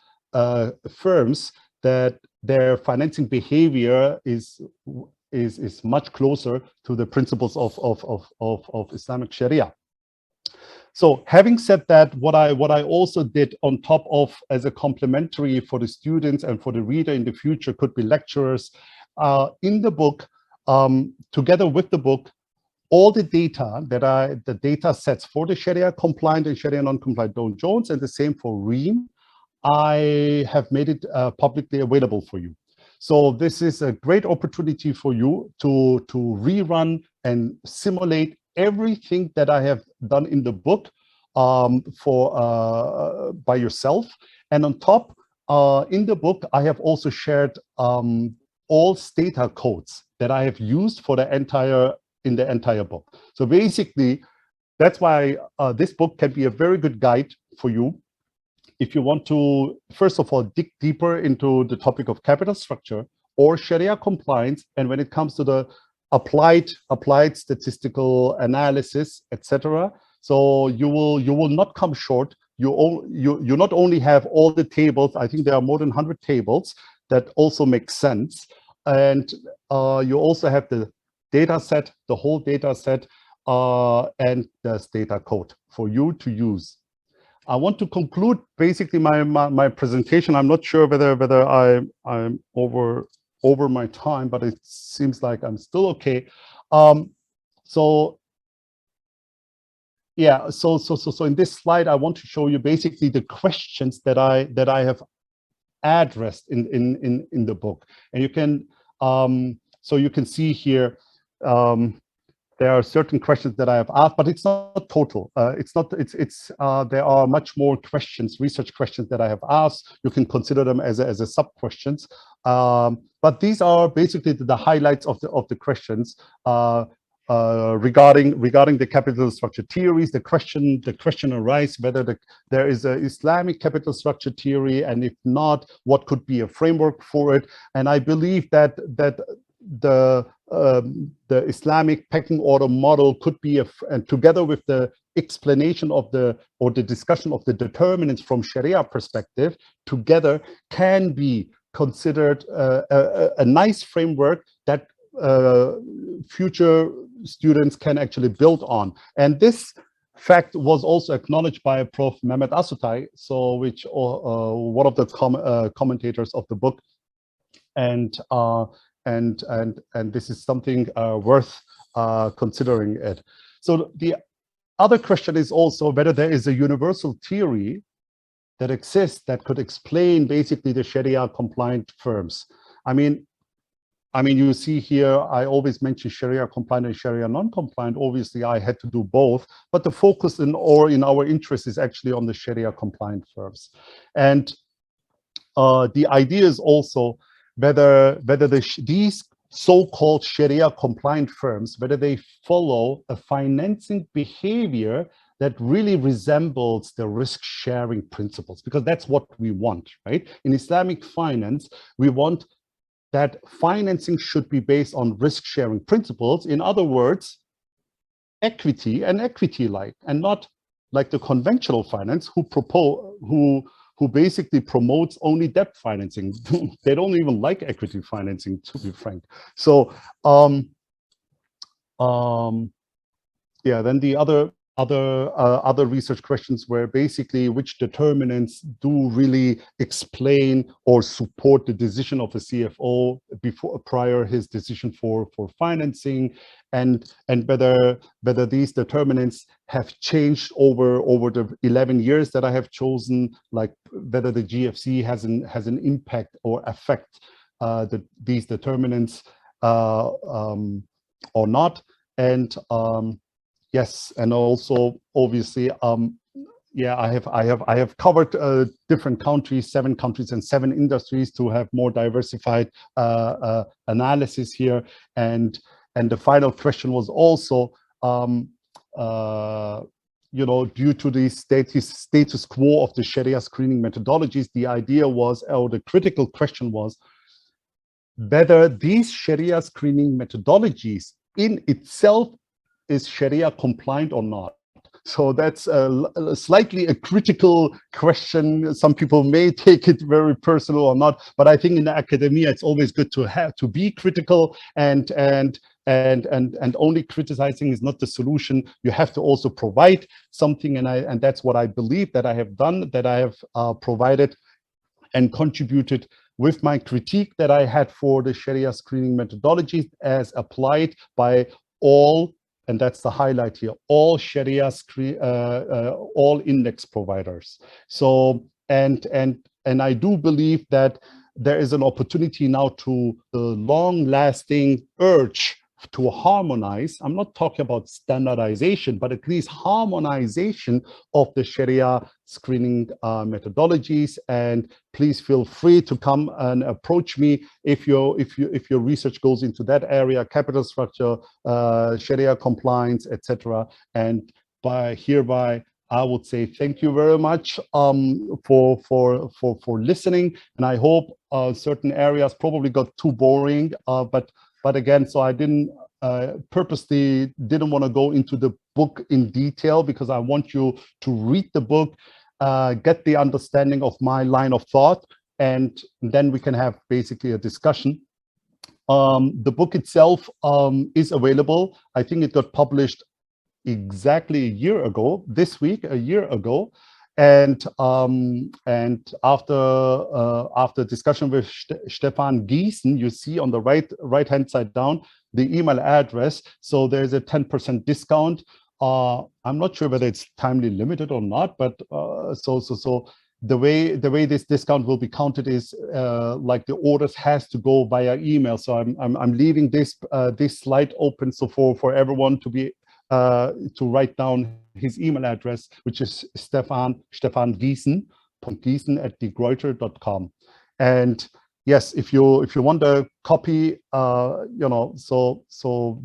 firms that their financing behavior is much closer to the principles of Islamic Sharia. So having said that, what I also did on top of, as a complementary for the students and for the reader in the future, could be lecturers, in the book, together with the book, all the data the data sets for the Sharia compliant and Sharia non-compliant Dow Jones, and the same for REAM, I have made it publicly available for you. So this is a great opportunity for you to rerun and simulate everything that I have done in the book by yourself. And on top, in the book, I have also shared all data codes that I have used for the entire book. So basically, that's why this book can be a very good guide for you if you want to, first of all, dig deeper into the topic of capital structure or Sharia compliance, and when it comes to the applied statistical analysis, etc. So you will not come short. You not only have all the tables, I think there are more than 100 tables that also make sense, and you also have the data set, the whole data set, and there's data code for you to use. I want to conclude basically my presentation. I'm not sure whether I'm over my time, but it seems like I'm still okay. So yeah, so in this slide, I want to show you basically the questions that I have addressed in the book, and you can so you can see here. There are certain questions that I have asked, but it's not total. There are much more questions, research questions that I have asked. You can consider them as a sub questions. But these are basically the highlights of the questions regarding the capital structure theories. The question arises whether there is an Islamic capital structure theory, and if not, what could be a framework for it. And I believe that the Islamic pecking order model could be and together with the explanation of the discussion of the determinants from Sharia perspective, together can be considered a nice framework that future students can actually build on. And this fact was also acknowledged by Prof. Mehmet Asutai, so which one of the commentators of the book, and this is something worth considering it. So the other question is also whether there is a universal theory that exists that could explain basically the Sharia compliant firms. I mean, you see here, I always mention Sharia compliant and Sharia non-compliant. Obviously, I had to do both, but the focus in our interest is actually on the Sharia compliant firms. And the idea is also whether these so-called Sharia compliant firms, whether they follow a financing behavior that really resembles the risk-sharing principles, because that's what we want, right? In Islamic finance, we want that financing should be based on risk-sharing principles. In other words, equity and equity-like, and not like the conventional finance who basically promotes only debt financing. They don't even like equity financing, to be frank. So yeah, then the other research questions were basically which determinants do really explain or support the decision of the CFO prior his decision for financing, and whether these determinants have changed over the 11 years that I have chosen, like whether the GFC has an impact or affect these determinants or not. And yes, and also obviously, yeah, I have covered different countries, 7 countries and 7 industries to have more diversified analysis here. And the final question was also, you know, due to the status quo of the Sharia screening methodologies, the idea was, or the critical question was, whether these Sharia screening methodologies in itself is Sharia compliant or not. So that's slightly a critical question. Some people may take it very personal or not, but I think in the academia it's always good to be critical, and only criticizing is not the solution. You have to also provide something, and that's what I believe that I have done, that I have provided and contributed with my critique that I had for the Sharia screening methodologies as applied by all, and that's the highlight here, all Sharia all index providers. So, and I do believe that there is an opportunity now to the long-lasting urge to harmonize. I'm not talking about standardization, but at least harmonization of the Sharia screening methodologies. And please feel free to come and approach me if your research goes into that area, capital structure, Sharia compliance, etc. And hereby I would say thank you very much for listening, and I hope certain areas probably got too boring, but again, so I didn't purposely didn't want to go into the book in detail, because I want you to read the book, get the understanding of my line of thought, and then we can have basically a discussion. The book itself is available. I think it got published exactly a year ago, this week, a year ago. And after discussion with Stefan Giesen, you see on the right hand side down the email address. So there's a 10% discount. I'm not sure whether it's timely limited or not, but so the way this discount will be counted is like the orders has to go via email. So I'm leaving this slide open so for everyone to be to write down his email address, which is Stefan Giesen.giesen@degreuter.com. And yes, if you want a copy, so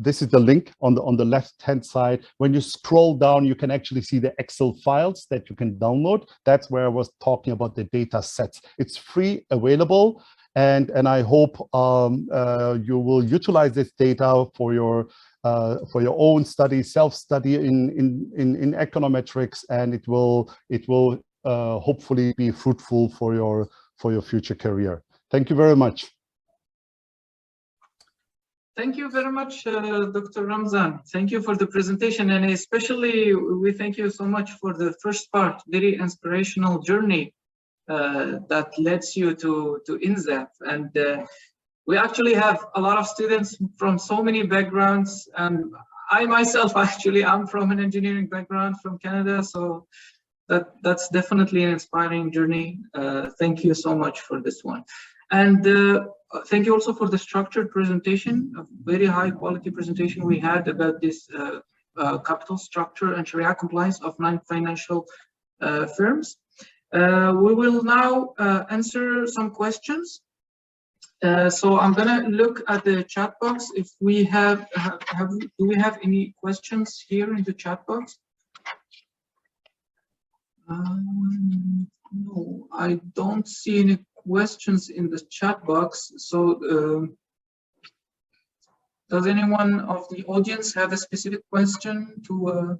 this is the link on the left hand side. When you scroll down, you can actually see the Excel files that you can download. That's where I was talking about the data sets. It's free, available, and I hope you will utilize this data for your own study, self-study in econometrics, and it will hopefully be fruitful for your future career. Thank you very much. Thank you very much, Dr. Ramzan. Thank you for the presentation, and especially we thank you so much for the first part, very inspirational journey that leads you to INCEIF. And we actually have a lot of students from so many backgrounds, and I myself actually I'm from an engineering background from Canada, so that's definitely an inspiring journey. Thank you so much for this one, and thank you also for the structured presentation, a very high quality presentation we had about this capital structure and Sharia compliance of non-financial firms. We will now answer some questions. So I'm gonna look at the chat box. If we do we have any questions here in the chat box? No, I don't see any questions in the chat box. So does anyone of the audience have a specific question to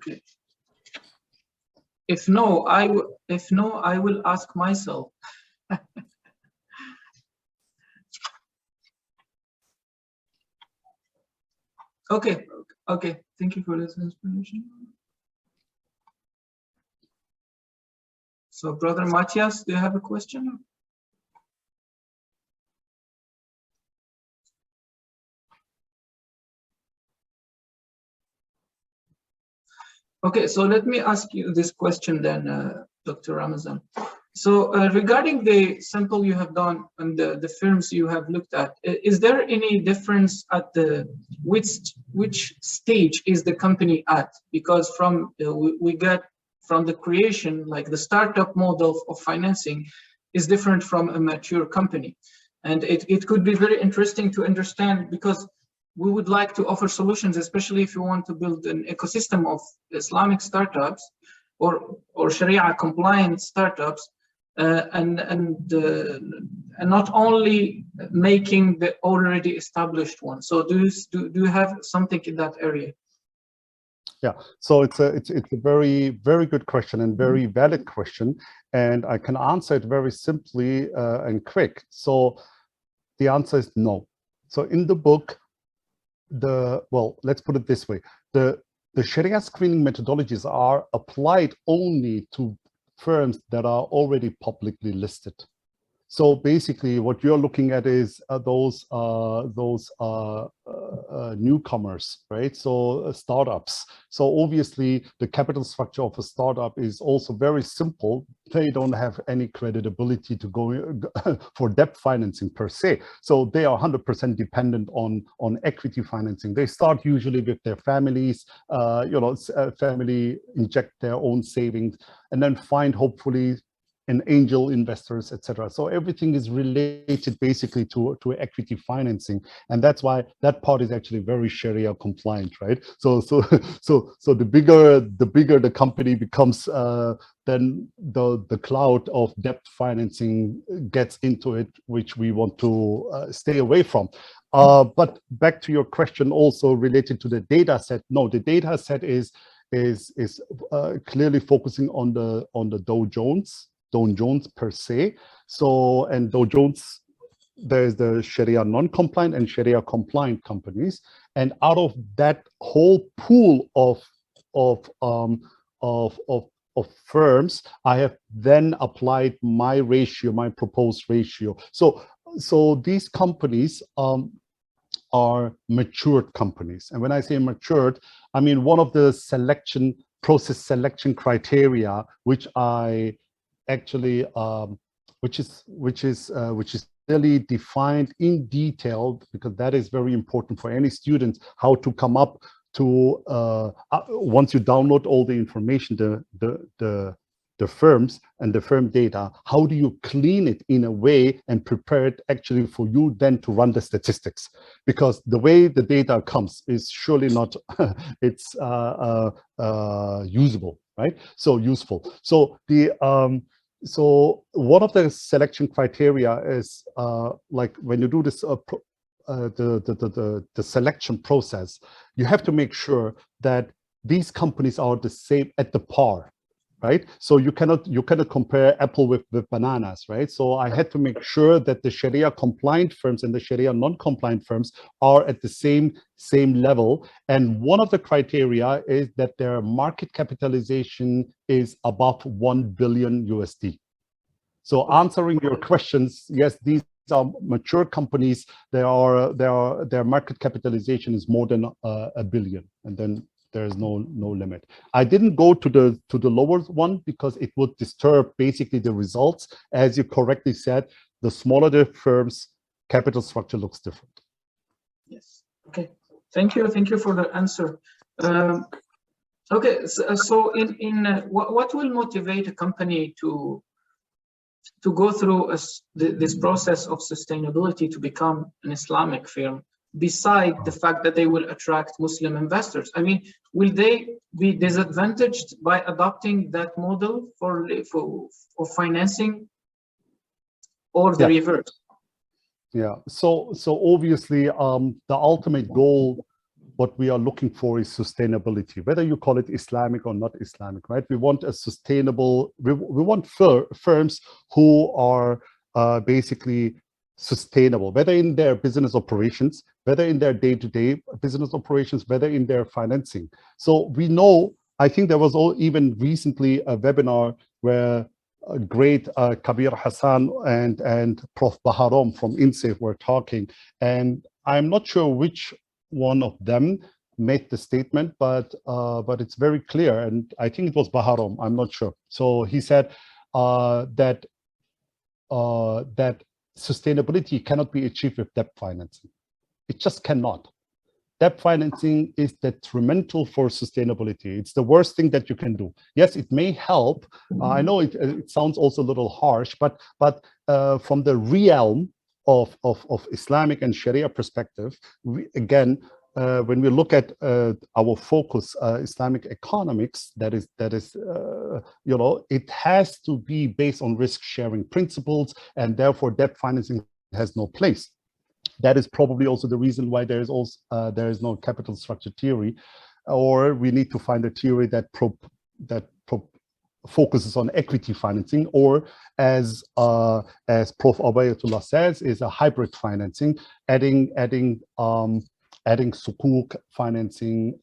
Okay. If no, I will ask myself. Okay. Thank you for this explanation. So, Brother Matthias, do you have a question? Okay, so let me ask you this question then, Dr. Ramazan. So regarding the sample you have done and the firms you have looked at, is there any difference at which stage is the company at? Because from we get from the creation, like the startup model of financing is different from a mature company. And it could be very interesting to understand, because we would like to offer solutions, especially if you want to build an ecosystem of Islamic startups or Sharia compliant startups, and not only making the already established one. So do you have something in that area? Yeah, so it's a very, very good question and very valid question, and I can answer it very simply and quick. So the answer is no. So in the book, well, let's put it this way: the Sharia screening methodologies are applied only to firms that are already publicly listed. So basically, what you're looking at is those newcomers, right? So startups. So obviously, the capital structure of a startup is also very simple. They don't have any credibility to go for debt financing per se. So they are 100% dependent on equity financing. They start usually with their families. Family inject their own savings, and then find hopefully and angel investors, etc. So everything is related basically to equity financing, and that's why that part is actually very Sharia compliant, right? So the bigger the company becomes, then the cloud of debt financing gets into it, which we want to stay away from. But back to your question, also related to the data set. No, the data set is clearly focusing on the Dow Jones per se. So, and Dow Jones, there's the Sharia non-compliant and Sharia compliant companies, and out of that whole pool of firms, I have then applied my ratio, my proposed ratio. So these companies are matured companies, and when I say matured, I mean one of the process selection criteria, which I actually which is really defined in detail, because that is very important for any student, how to come up to once you download all the information, the firms and the firm data, how do you clean it in a way and prepare it actually for you then to run the statistics? Because the way the data comes is surely not it's usable, right? So useful. So so one of the selection criteria is like when you do this the selection process, you have to make sure that these companies are the same at the par, right? So you cannot compare apple with bananas, right? So I had to make sure that the Sharia compliant firms and the Sharia non-compliant firms are at the same level. And one of the criteria is that their market capitalization is above 1 billion USD. So answering your questions, yes, these are mature companies. Their market capitalization is more than a billion, and then there's no limit. I didn't go to the lower one because it would disturb basically the results. As you correctly said, the smaller the firms, capital structure looks different. Yes. Okay. Thank you for the answer. Okay. So what will motivate a company to go through this process of sustainability to become an Islamic firm, beside the fact that they will attract Muslim investors? I mean, will they be disadvantaged by adopting that model for financing, or the reverse? Yeah. So obviously, the ultimate goal, what we are looking for, is sustainability, whether you call it Islamic or not Islamic, right? We want a sustainable, we want firms who are basically sustainable, whether in their business operations, whether in their day-to-day business operations, whether in their financing. So we know, I think there was even recently a webinar where great Kabir Hassan and Prof. Baharom from INCEIF were talking, and I'm not sure which one of them made the statement, but it's very clear, and I think it was Baharom, I'm not sure. So he said that sustainability cannot be achieved with debt financing. It just cannot. Debt financing is detrimental for sustainability. It's the worst thing that you can do. Yes, it may help. I know it sounds also a little harsh, but from the realm of Islamic and Sharia perspective, when we look at our focus, Islamic economics, that is you know, it has to be based on risk-sharing principles, and therefore debt financing has no place. That is probably also the reason why there is no capital structure theory, or we need to find a theory that focuses on equity financing, or as Prof. Abayatullah says, is a hybrid financing, adding sukuk financing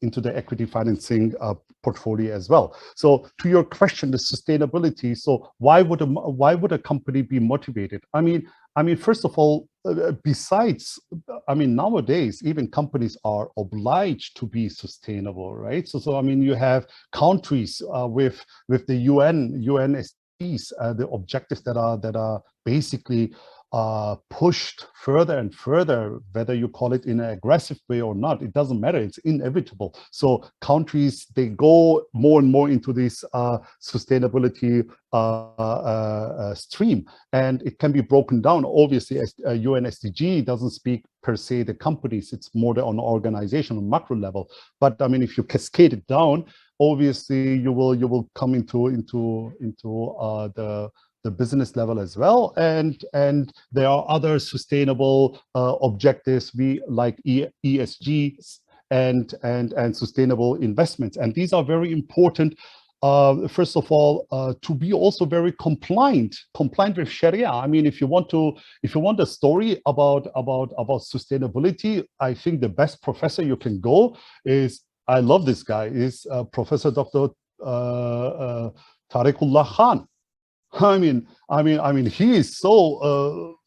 into the equity financing portfolio as well. So to your question, the sustainability. So why would a company be motivated? I mean, first of all, besides, I mean, nowadays even companies are obliged to be sustainable, right? So I mean, you have countries with the UNSDs, the objectives that are basically pushed further and further, whether you call it in an aggressive way or not, it doesn't matter, it's inevitable. So countries, they go more and more into this sustainability stream, and it can be broken down. Obviously, as UN SDG doesn't speak per se the companies, it's more on organizational macro level. But I mean, if you cascade it down, obviously you will come into the business level as well, and there are other sustainable objectives, like ESG and sustainable investments, and these are very important. First of all, to be also very compliant with Sharia. I mean, if you want a story about sustainability, I think the best professor you can go is, I love this guy, is Professor Dr. Tariqullah Khan. I mean, he is so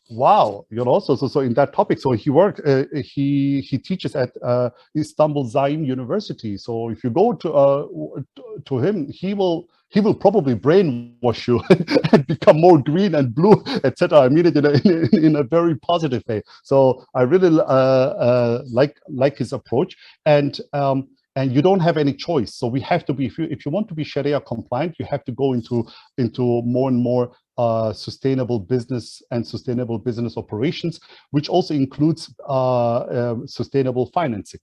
wow, you know. So in that topic, so he teaches at Istanbul Zaim University. So if you go to him, he will probably brainwash you and become more green and blue, etc. I mean it in a very positive way. So I really like his approach, and you don't have any choice. So we have to be, if you want to be Sharia compliant, you have to go into more and more sustainable business and sustainable business operations, which also includes sustainable financing,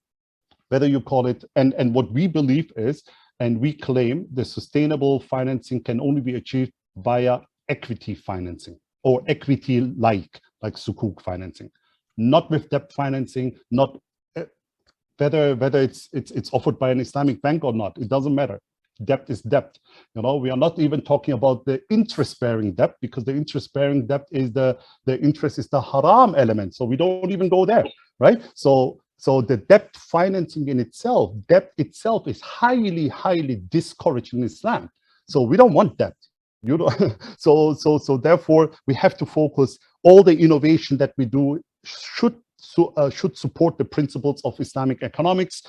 whether you call it, and what we believe is, and we claim, the sustainable financing can only be achieved via equity financing, or equity like sukuk financing, not with debt financing, not whether it's offered by an Islamic bank or not, it doesn't matter. Debt is debt. You know, we are not even talking about the interest-bearing debt, because the interest-bearing debt is the interest is the haram element. So we don't even go there, right? So the debt financing in itself, debt itself is highly discouraged in Islam. So we don't want debt. You know, so therefore we have to focus. All the innovation that we do should support the principles of Islamic economics,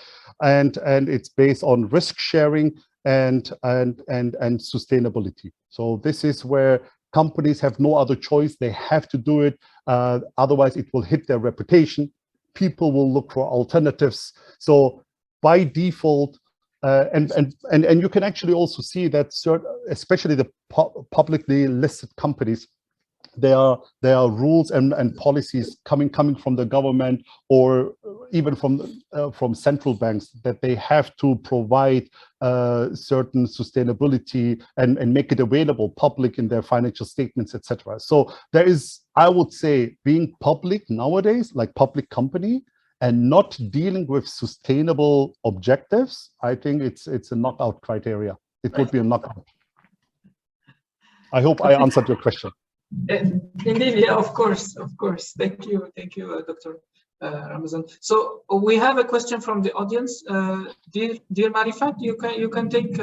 and it's based on risk sharing and sustainability. So this is where companies have no other choice. They have to do it. Otherwise, it will hit their reputation. People will look for alternatives. So by default, and you can actually also see that especially the publicly listed companies, there are rules and policies coming from the government, or even from central banks, that they have to provide certain sustainability and make it available public in their financial statements, etc. So there is, I would say, being public nowadays, like public company, and not dealing with sustainable objectives, I think it's a knockout criteria. It would be a knockout. I hope I answered your question. Indeed, yeah, of course. Thank you, Dr. Ramazan. So we have a question from the audience. Dear Marifat, you can take.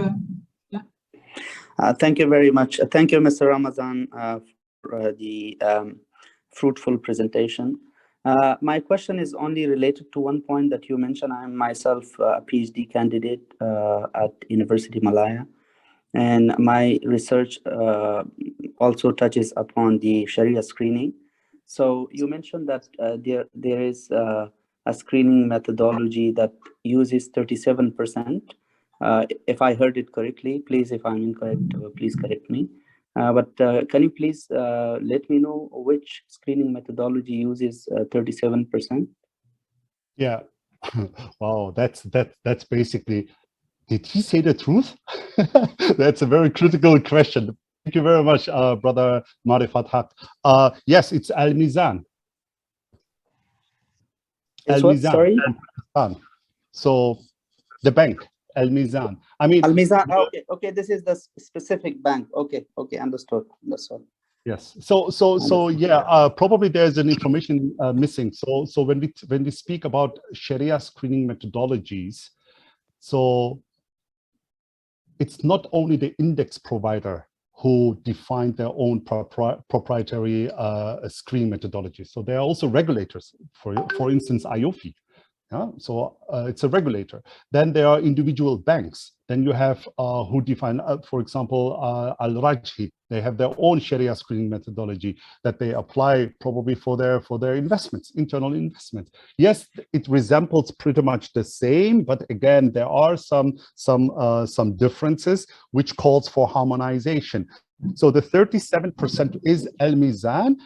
Yeah. Thank you very much. Thank you, Mr. Ramazan, for the fruitful presentation. My question is only related to one point that you mentioned. I am myself a PhD candidate at University Malaya, and my research also touches upon the Sharia screening. So you mentioned that there is a screening methodology that uses 37%. If I heard it correctly, please, if I'm incorrect, please correct me. But can you please let me know which screening methodology uses 37%? Yeah, wow, that's basically. Did he say the truth? That's a very critical question. Thank you very much, Brother Marifat Haq. Yes, it's Al-Mizan. Al-Mizan. Sorry? So the bank, Al-Mizan. I mean, Al-Mizan. Okay. This is the specific bank. Okay. Understood. Yes. So yeah. Probably there's an information missing. So when we speak about Sharia screening methodologies, so it's not only the index provider who define their own proprietary screening methodology. So there are also regulators, for instance, IOFI. Yeah? So it's a regulator. Then there are individual banks Then you have who define, for example, Al-Rajhi. They have their own Sharia screening methodology that they apply probably for their investments, internal investments. Yes, it resembles pretty much the same, but again, there are some differences which calls for harmonization. So the 37% is Al Mizan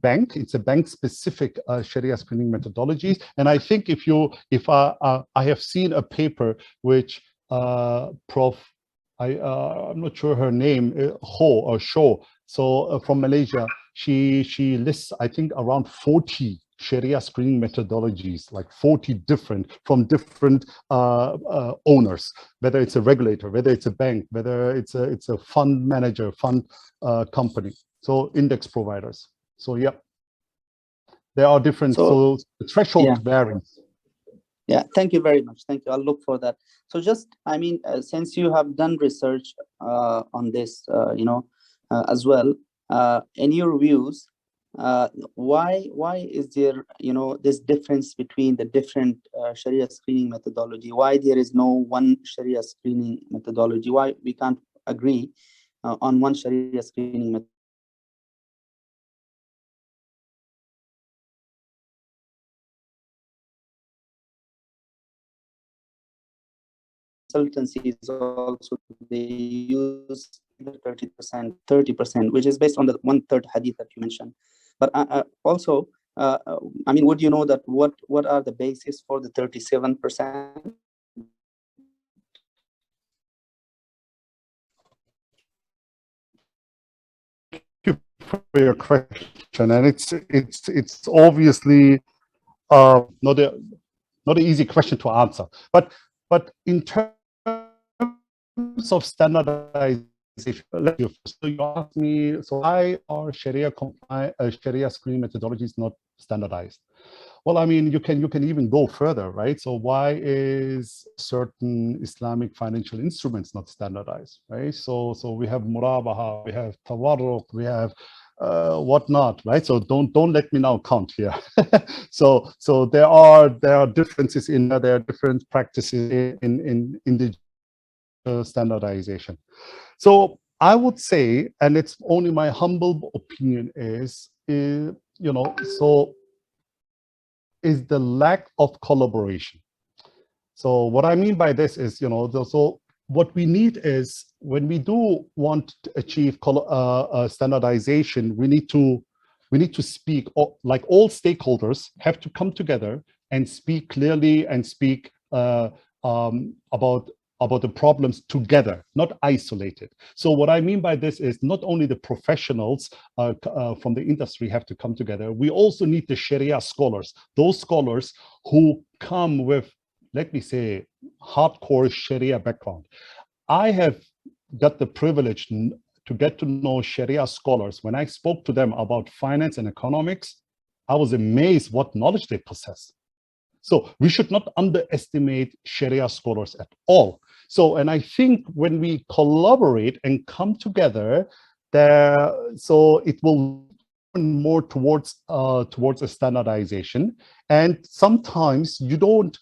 bank. It's a bank-specific Sharia screening methodologies. And I think if I have seen a paper which I'm not sure her name, Ho or Sho. So from Malaysia, she lists, I think, around 40 Sharia screening methodologies, like 40 different from different owners, whether it's a regulator, whether it's a bank, whether it's a fund manager, fund company, so index providers. So yeah, there are different. So the threshold varies. Yeah, thank you very much. Thank you. I'll look for that. So just, I mean, since you have done research on this, as well, in your views, why is there, this difference between the different Sharia screening methodology? Why there is no one Sharia screening methodology? Why we can't agree on one Sharia screening methodology? Consultancies also, they use 30%, which is based on the 1/3 hadith that you mentioned. But also, I mean, would you know that what are the basis for the 37%? Thank you for your question, and it's obviously not an easy question to answer, but in terms of standardization, so you asked me, so why are Sharia screening methodologies not standardized? Well, I mean, you can even go further, right? So why is certain Islamic financial instruments not standardized, right? So we have murabaha, we have tawarruq, we have whatnot, right? So don't let me now count here. so there are differences in there are different practices in the standardization. So I would say, and it's only my humble opinion, is the lack of collaboration. So what I mean by this is, so what we need is, when we do want to achieve standardization, we need to speak, like all stakeholders have to come together and speak clearly and speak about the problems together, not isolated. So what I mean by this is, not only the professionals from the industry have to come together, we also need the Sharia scholars, those scholars who come with, let me say, hardcore Sharia background. I have got the privilege to get to know Sharia scholars. When I spoke to them about finance and economics, I was amazed what knowledge they possess. So we should not underestimate Sharia scholars at all. So, and I think when we collaborate and come together, so it will more towards a standardization. And sometimes you don't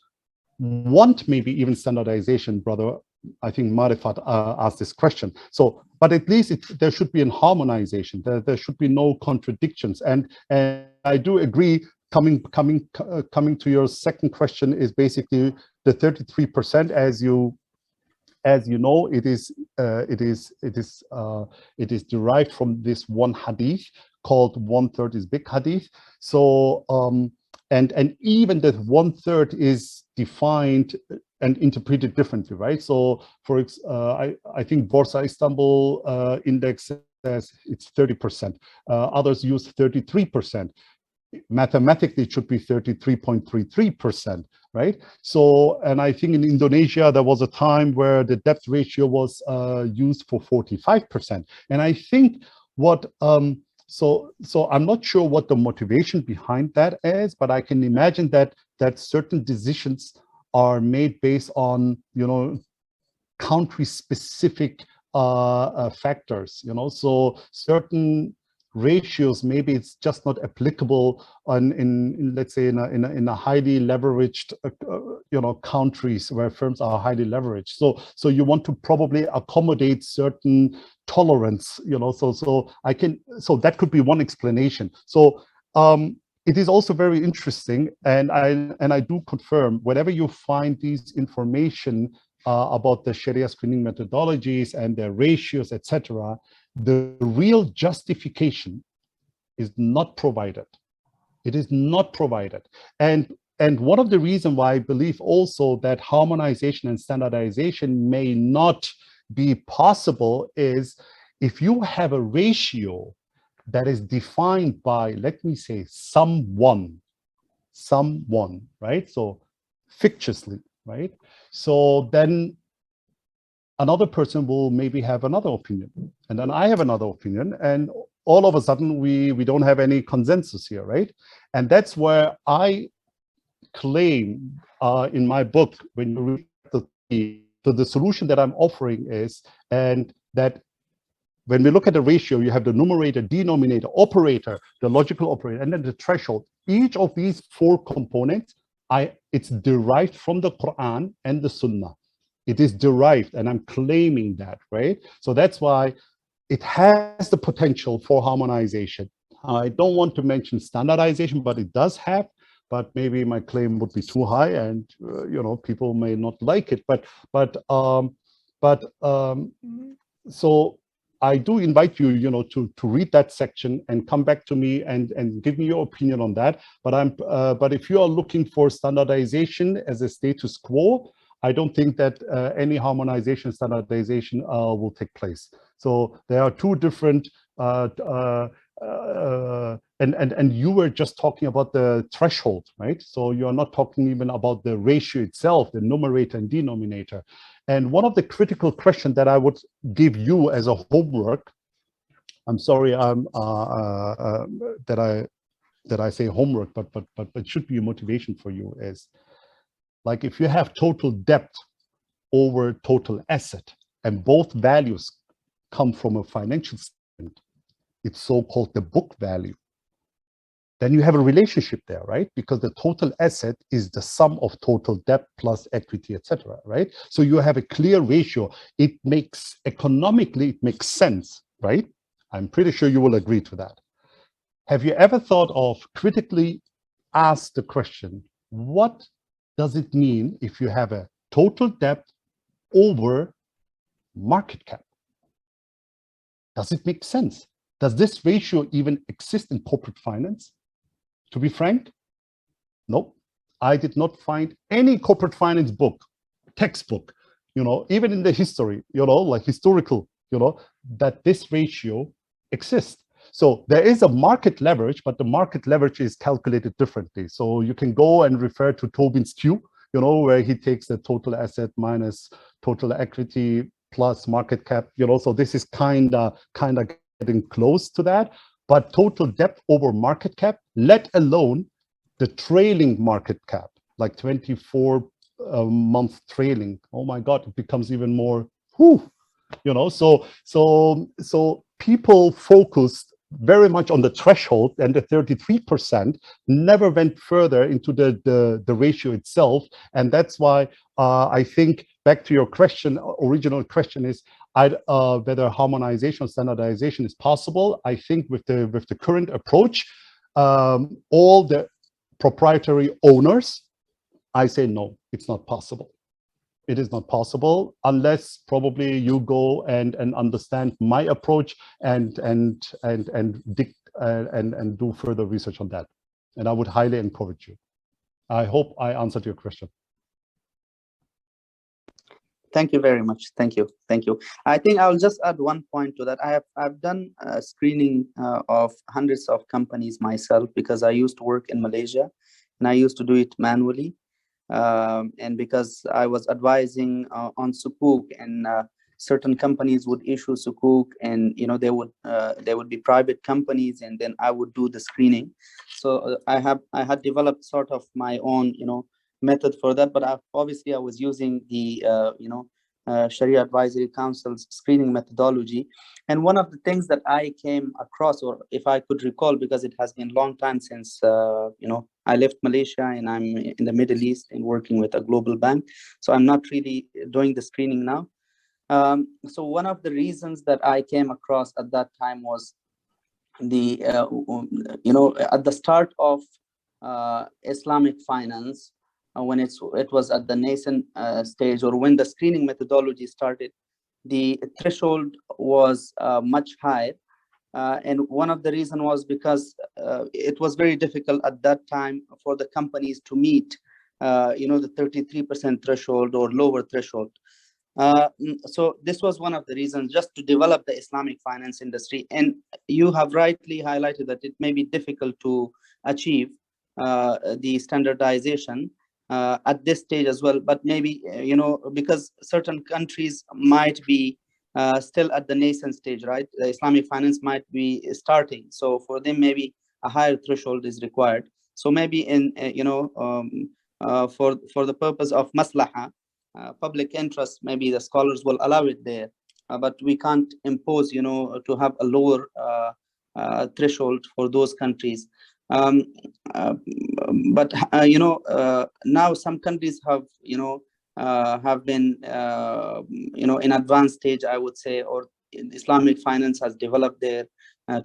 want maybe even standardization, brother. I think Marifat asked this question. So, but at least there should be a harmonization. There should be no contradictions. And I do agree. Coming to your second question is basically the 33%. As you know, it is derived from this one hadith called 1/3 is big hadith. So and even that 1/3 is defined and interpreted differently, right? So for I think Borsa Istanbul index says it's 30%. Others use 33%. Mathematically, it should be 33.33%, right? So, and I think in Indonesia, there was a time where the debt ratio was used for 45%. And I think what, so I'm not sure what the motivation behind that is, but I can imagine that certain decisions are made based on, country-specific factors, so certain ratios, maybe it's just not applicable in let's say in a highly leveraged countries where firms are highly leveraged. So you want to probably accommodate certain tolerance, so that could be one explanation. So it is also very interesting, and I do confirm, whenever you find these information about the Sharia screening methodologies and their ratios, etc., the real justification is not provided. It is not provided. And one of the reasons why I believe also that harmonization and standardization may not be possible is if you have a ratio that is defined by, let me say, someone, right? So fictiously, right? So then another person will maybe have another opinion, and then I have another opinion, and all of a sudden we don't have any consensus here, right? And that's where I claim in my book, when you read the solution that I'm offering is, and that when we look at the ratio, you have the numerator, denominator, operator, the logical operator, and then the threshold. Each of these four components, it's derived from the Quran and the Sunnah. It is derived, and I'm claiming that, right? So that's why it has the potential for harmonization. I don't want to mention standardization, but it does have. But maybe my claim would be too high, and people may not like it. So I do invite you, to read that section and come back to me and give me your opinion on that. But if you are looking for standardization as a status quo, I don't think that any harmonization standardization will take place. So there are two different, and you were just talking about the threshold, right? So you are not talking even about the ratio itself, the numerator and denominator. And one of the critical questions that I would give you as a homework, I'm sorry, that I say homework, but it should be a motivation for you, is like if you have total debt over total asset, and both values come from a financial statement, it's so-called the book value, then you have a relationship there, right? Because the total asset is the sum of total debt plus equity, etc., right? So you have a clear ratio. It makes, economically, it makes sense, right? I'm pretty sure you will agree to that. Have you ever thought of critically ask the question, what does it mean if you have a total debt over market cap? Does it make sense? Does this ratio even exist in corporate finance? To be frank, no. I did not find any corporate finance book, textbook, even in the history, like historical, that this ratio exists. So there is a market leverage, but the market leverage is calculated differently. So you can go and refer to Tobin's Q, where he takes the total asset minus total equity plus market cap, so this is kind of getting close to that. But total debt over market cap, let alone the trailing market cap, like 24 month trailing. Oh my God, it becomes even more, so people focused very much on the threshold, and the 33% never went further into the ratio itself. And that's why I think, back to your question, original question is, whether harmonization or standardization is possible. I think with the current approach, all the proprietary owners, I say no, it's not possible. It is not possible unless probably you go and understand my approach and do further research on that. And I would highly encourage you. I hope I answered your question. Thank you very much. Thank you. Thank you. I think I'll just add one point to that. I've done a screening of hundreds of companies myself, because I used to work in Malaysia and I used to do it manually. And because I was advising on sukuk, and certain companies would issue sukuk, and they would be private companies, and then I would do the screening. So I had developed sort of my own method for that, but obviously I was using the Sharia Advisory Council's screening methodology. And one of the things that I came across, or if I could recall, because it has been a long time since, I left Malaysia and I'm in the Middle East and working with a global bank. So I'm not really doing the screening now. So one of the reasons that I came across at that time was the, at the start of Islamic finance, when it was at the nascent stage, or when the screening methodology started, the threshold was much higher. And one of the reasons was because it was very difficult at that time for the companies to meet, the 33% threshold or lower threshold. So this was one of the reasons, just to develop the Islamic finance industry. And you have rightly highlighted that it may be difficult to achieve the standardization at this stage as well. But maybe, because certain countries might be still at the nascent stage, right? The Islamic finance might be starting. So for them, maybe a higher threshold is required. So maybe in, for the purpose of maslaha, public interest, maybe the scholars will allow it there, but we can't impose, to have a lower threshold for those countries. But now some countries have been, in advanced stage, I would say, or Islamic finance has developed there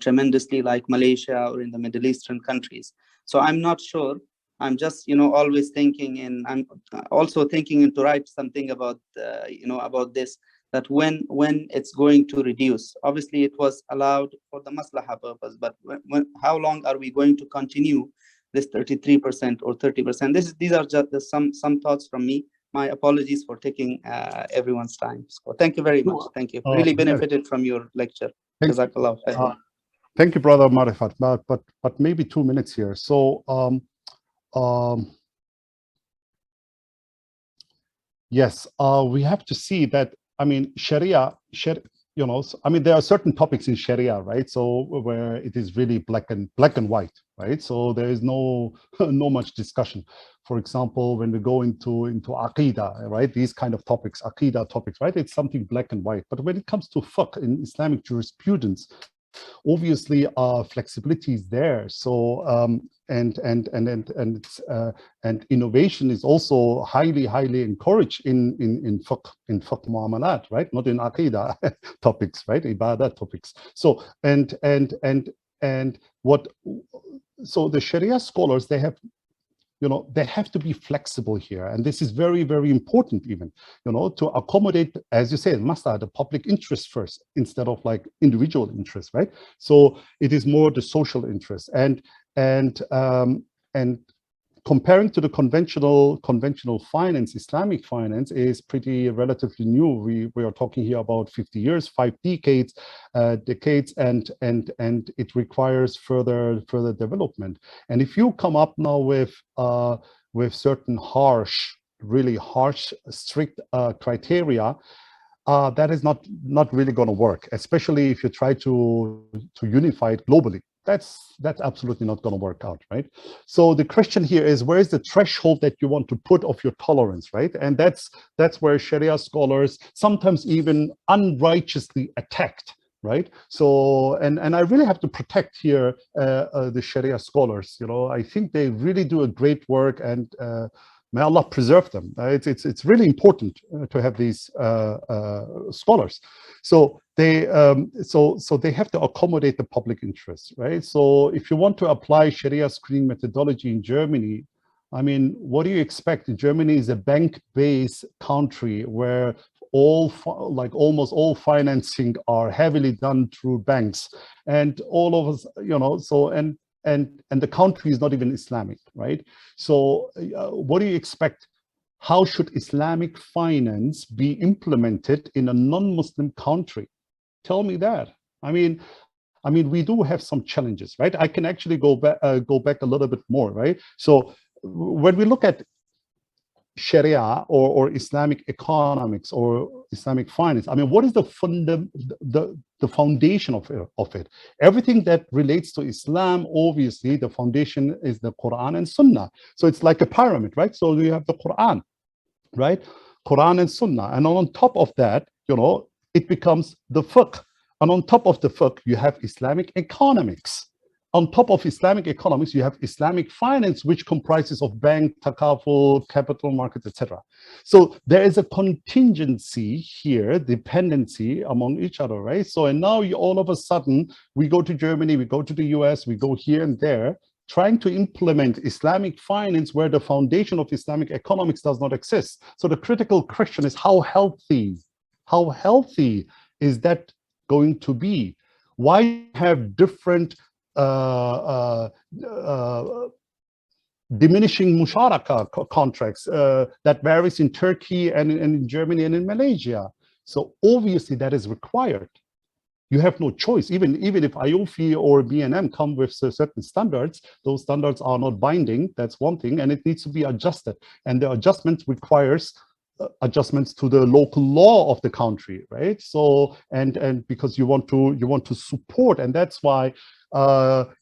tremendously, like Malaysia or in the Middle Eastern countries. So I'm not sure. I'm just, always thinking, and I'm also thinking to write something about, about this, that when it's going to reduce. Obviously, it was allowed for the maslaha purpose, but how long are we going to continue this 33% or 30%? These are just some thoughts from me. My apologies for taking everyone's time. So thank you very much. Thank you. Really benefited from your lecture. Jazakallah khair. Thank you, Brother Marifat. But maybe 2 minutes here. So yes, we have to see that. I mean, Sharia, there are certain topics in Sharia, right? So where it is really black and white, right? So there is no much discussion. For example, when we go into Aqidah, right? These kind of topics, Aqidah topics, right? It's something black and white. But when it comes to fiqh in Islamic jurisprudence, obviously flexibility is there. So and innovation is also highly encouraged in fiqh muamalat, right? Not in aqidah topics, right? Ibadah topics. So so the Sharia scholars, they have to be flexible here. And this is very, very important even, to accommodate, as you said, the public interest first, instead of like individual interest, right? So it is more the social interest. And comparing to the conventional finance, Islamic finance is pretty relatively new. We are talking here about 50 years, 5 decades, and it requires further development. And if you come up now with certain really harsh, strict criteria, that is not really going to work, especially if you try to unify it globally. That's absolutely not going to work out, right? So the question here is, where is the threshold that you want to put of your tolerance, right? And that's where Sharia scholars sometimes even unrighteously attacked, right? So and I really have to protect here the Sharia scholars. I think they really do a great work, and may Allah preserve them. It's really important to have these scholars. So they have to accommodate the public interest, right? So if you want to apply Sharia screening methodology in Germany, I mean, what do you expect? Germany is a bank-based country where almost all financing are heavily done through banks, and all of us, and the country is not even Islamic, right? So what do you expect? How should Islamic finance be implemented in a non-Muslim country? Tell me that. I mean, we do have some challenges, right? I can actually go back a little bit more, right? So when we look at Sharia or Islamic economics or Islamic finance, I mean, what is the foundation of it? Everything that relates to Islam, obviously, the foundation is the Quran and Sunnah. So it's like a pyramid, right? So you have the Quran, right? Quran and Sunnah. And on top of that, it becomes the fiqh. And on top of the fiqh, you have Islamic economics. On top of Islamic economics, you have Islamic finance, which comprises of bank, takaful, capital markets, etc. So there is a contingency here, dependency among each other, right? So, and now all of a sudden, we go to Germany, we go to the US, we go here and there, trying to implement Islamic finance where the foundation of Islamic economics does not exist. So the critical question is how healthy is that going to be? Why have different diminishing musharaka contracts that varies in Turkey and in Germany and in Malaysia? So obviously that is required. You have no choice. Even if IOFI or BNM come with certain standards, those standards are not binding. That's one thing, and it needs to be adjusted. And the adjustment requires adjustments to the local law of the country, right? So and because you want to support, and that's why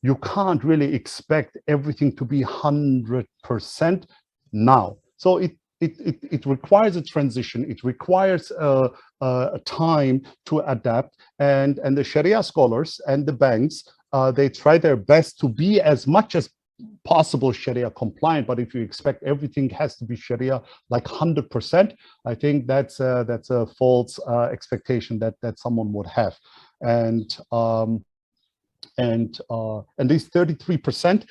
you can't really expect everything to be 100% now. So it requires a transition. It requires a time to adapt, and the Sharia scholars and the banks they try their best to be as much as possible Sharia compliant. But if you expect everything has to be Sharia like 100%, I think that's a false expectation that someone would have. And these 33%,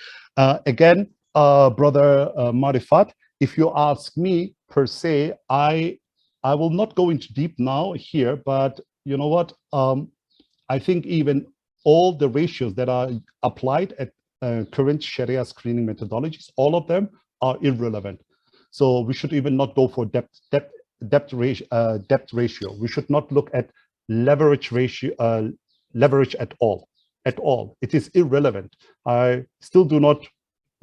again, brother Marifat, if you ask me per se, I will not go into deep now here, but you know what? I think even all the ratios that are applied at current Sharia screening methodologies, all of them are irrelevant. So we should even not go for depth ratio. We should not look at leverage ratio, leverage at all. It is irrelevant. I still do not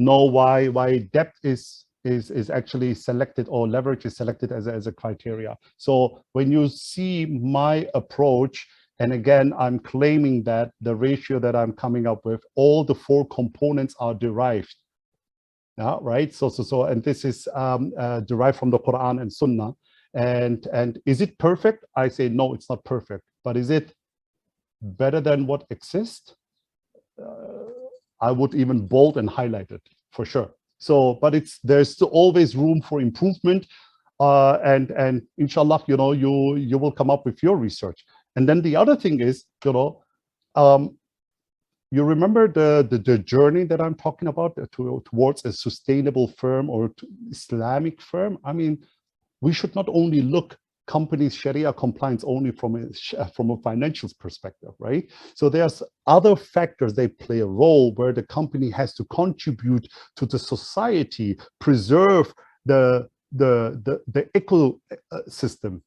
know why depth is actually selected or leverage is selected as a criteria. So when you see my approach, and again, I'm claiming that the ratio that I'm coming up with, all the 4 components are derived. Yeah, right. So and this is derived from the Quran and Sunnah. And is it perfect? I say no, it's not perfect. But is it better than what exists? I would even bold and highlight it for sure. So, but there's always room for improvement, and inshallah, you will come up with your research. And then the other thing is, you remember the journey that I'm talking about towards a sustainable firm or Islamic firm. I mean, we should not only look companies Sharia compliance only from a financial perspective, right? So there's other factors, they play a role where the company has to contribute to the society, preserve the ecosystem,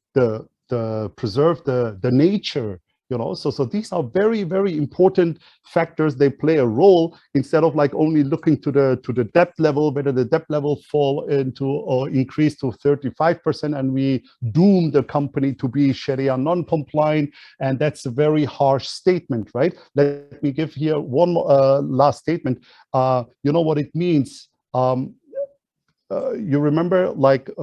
preserve the nature, so these are very, very important factors. They play a role instead of like only looking to the debt level, whether the debt level fall into or increase to 35% and we doom the company to be Sharia non-compliant. And that's a very harsh statement, right? Let me give here one last statement. You know what it means? You remember,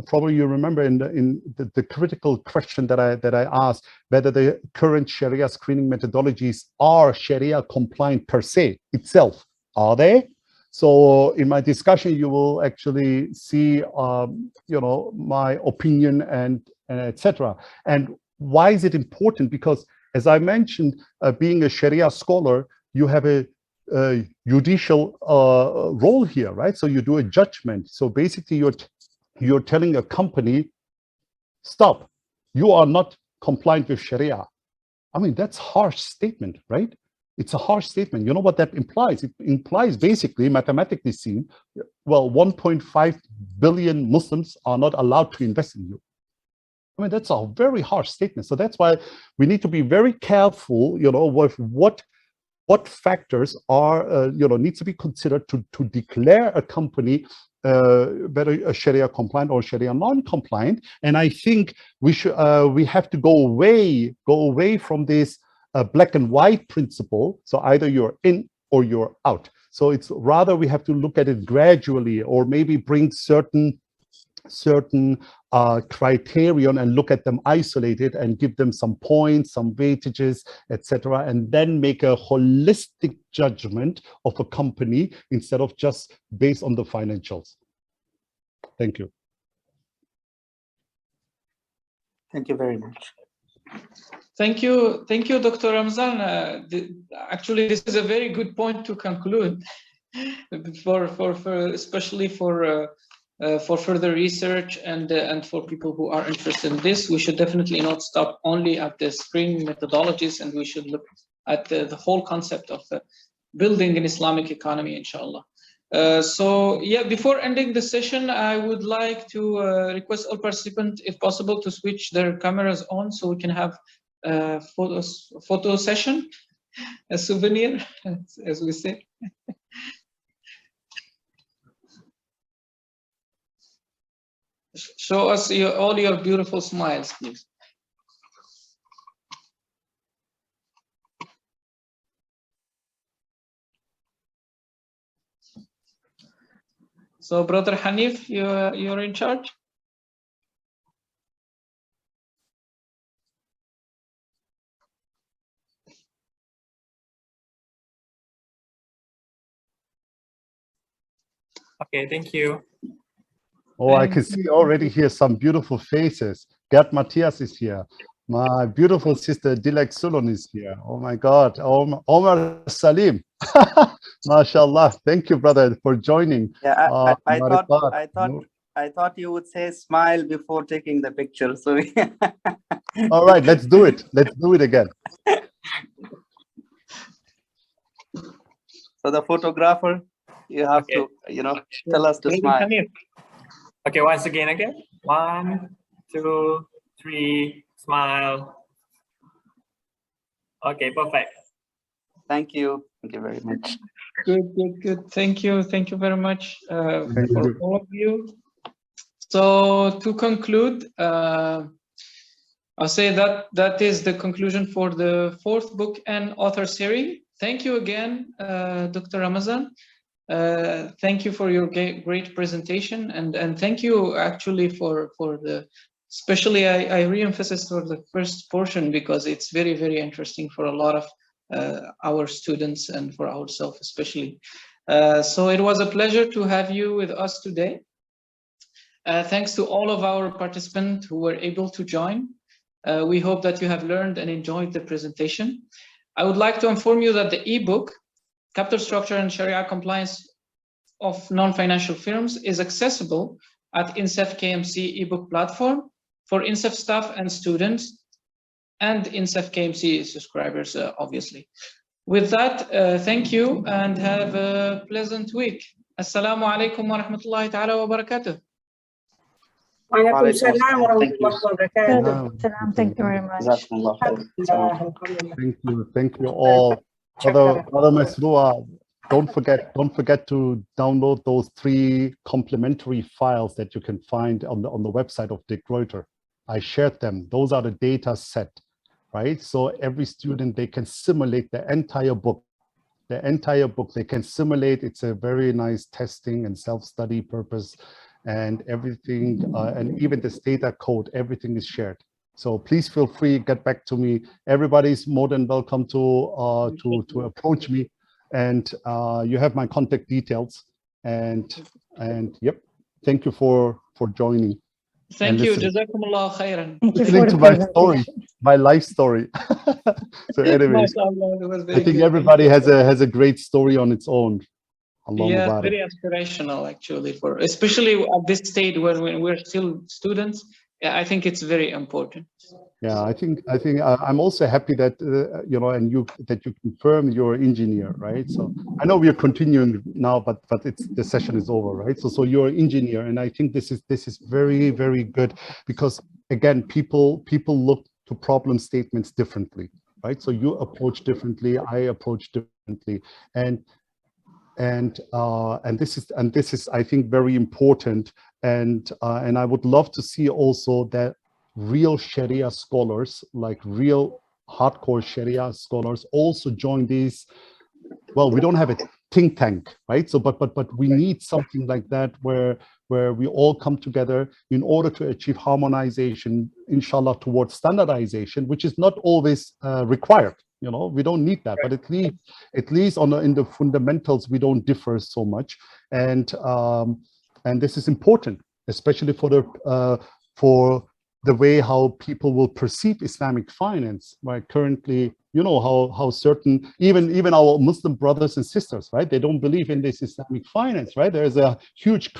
probably you remember in the critical question that I asked, whether the current Sharia screening methodologies are Sharia compliant per se itself. Are they? So in my discussion, you will actually see, my opinion and etc. And why is it important? Because as I mentioned, being a Sharia scholar, you have a judicial role here, right? So you do a judgment. So basically you're telling a company, stop, you are not compliant with Sharia. I mean, that's a harsh statement, right? It's a harsh statement. You know what that implies? It implies basically, mathematically seen, well, 1.5 billion Muslims are not allowed to invest in you. I mean, that's a very harsh statement. So that's why we need to be very careful, with what factors are, needs to be considered to declare a company whether a Sharia compliant or Sharia non-compliant. And I think we have to go away from this black and white principle. So either you're in or you're out. So it's rather we have to look at it gradually, or maybe bring certain certain criterion and look at them isolated and give them some points, some weightages, etc., and then make a holistic judgment of a company instead of just based on the financials. Thank you. Thank you very much. Thank you, Dr. Ramazan. Actually, this is a very good point to conclude, especially for further research and for people who are interested in this. We should definitely not stop only at the screening methodologies, and we should look at the whole concept of building an Islamic economy, inshallah. So yeah, before ending the session, I would like to request all participants, if possible, to switch their cameras on so we can have a photo session, a souvenir, as we say. Show us all your beautiful smiles, please. So, Brother Hanif, you're in charge. Okay, thank you. Oh, I can see already here some beautiful faces. Gerd Matthias is here. My beautiful sister Dilek Sulon is here. Oh my God, Omar Salim. MashaAllah. Thank you, brother, for joining. Yeah, I thought you would say smile before taking the picture. So all right, let's do it. Let's do it again. So the photographer, you have to, tell us to smile. Okay, once again. 1, 2, 3, smile. Okay, perfect. Thank you. Thank you very much. Good. Thank you very much for all of you. So to conclude, I'll say that is the conclusion for the 4th book and author series. Thank you again, Dr. Ramazan. Thank you for your great presentation, and thank you actually for the, especially I re-emphasize for the first portion, because it's very, very interesting for a lot of our students and for ourselves especially. So it was a pleasure to have you with us today. Thanks to all of our participants who were able to join. We hope that you have learned and enjoyed the presentation. I would like to inform you that the ebook, Capital Structure and Sharia Compliance of Non-Financial Firms, is accessible at INCEIF KMC ebook platform for INCEIF staff and students, and INCEIF KMC subscribers, obviously. With that, thank you and have a pleasant week. Assalamu alaikum wa rahmatullahi ta'ala wa barakatuh. وعليكم السلام ورحمة الله وبركاته. Thank you very much. Thank you all. Brother Masrua, don't forget to download those 3 complimentary files that you can find on the website of Dick Reuter. I shared them. Those are the data set, right? So every student, they can simulate the entire book. They can simulate. It's a very nice testing and self-study purpose, and everything, and even this data code, everything is shared. So please feel free, get back to me. Everybody's more than welcome to approach me, and you have my contact details. And yep, thank you for joining. Thank you. Jazakumullah khairan. Listening to my story, my life story. So anyways, I think everybody has a great story on its own. Yeah, very aspirational actually, for especially at this stage when we're still students. Yeah, I think it's very important. Yeah, I think I'm also happy that and that you confirm you're an engineer, right? So I know we are continuing now, but the session is over, right? So you're an engineer, and I think this is very, very good, because again, people look to problem statements differently, right? So you approach differently, I approach differently, and this is I think very important, and I would love to see also that real Sharia scholars, like real hardcore Sharia scholars, also join these. Well, we don't have a think tank, right? So, but we need something like that where we all come together in order to achieve harmonization, inshallah, towards standardization, which is not always required. You know, we don't need that, but at least in the fundamentals, we don't differ so much, and this is important, especially for the way how people will perceive Islamic finance. Right, currently, you know how certain even our Muslim brothers and sisters, right, they don't believe in this Islamic finance. Right, there is a huge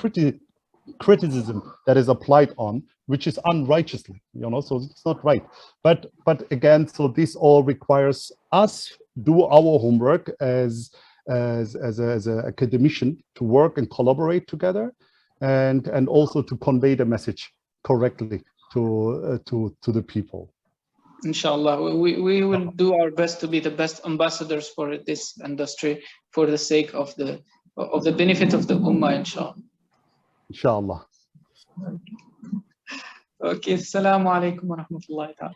criticism that is applied on, which is unrighteously, you know, so it's not right. But again, so this all requires us do our homework as a academician to work and collaborate together, and also to convey the message correctly to the people. Inshallah, we will do our best to be the best ambassadors for this industry, for the sake of the benefit of the Ummah, inshallah. Inshallah. Okay, assalamu alaikum wa rahmatullahi ta'ala.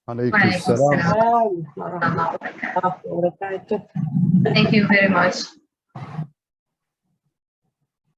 Alaykum salam. Thank you very much.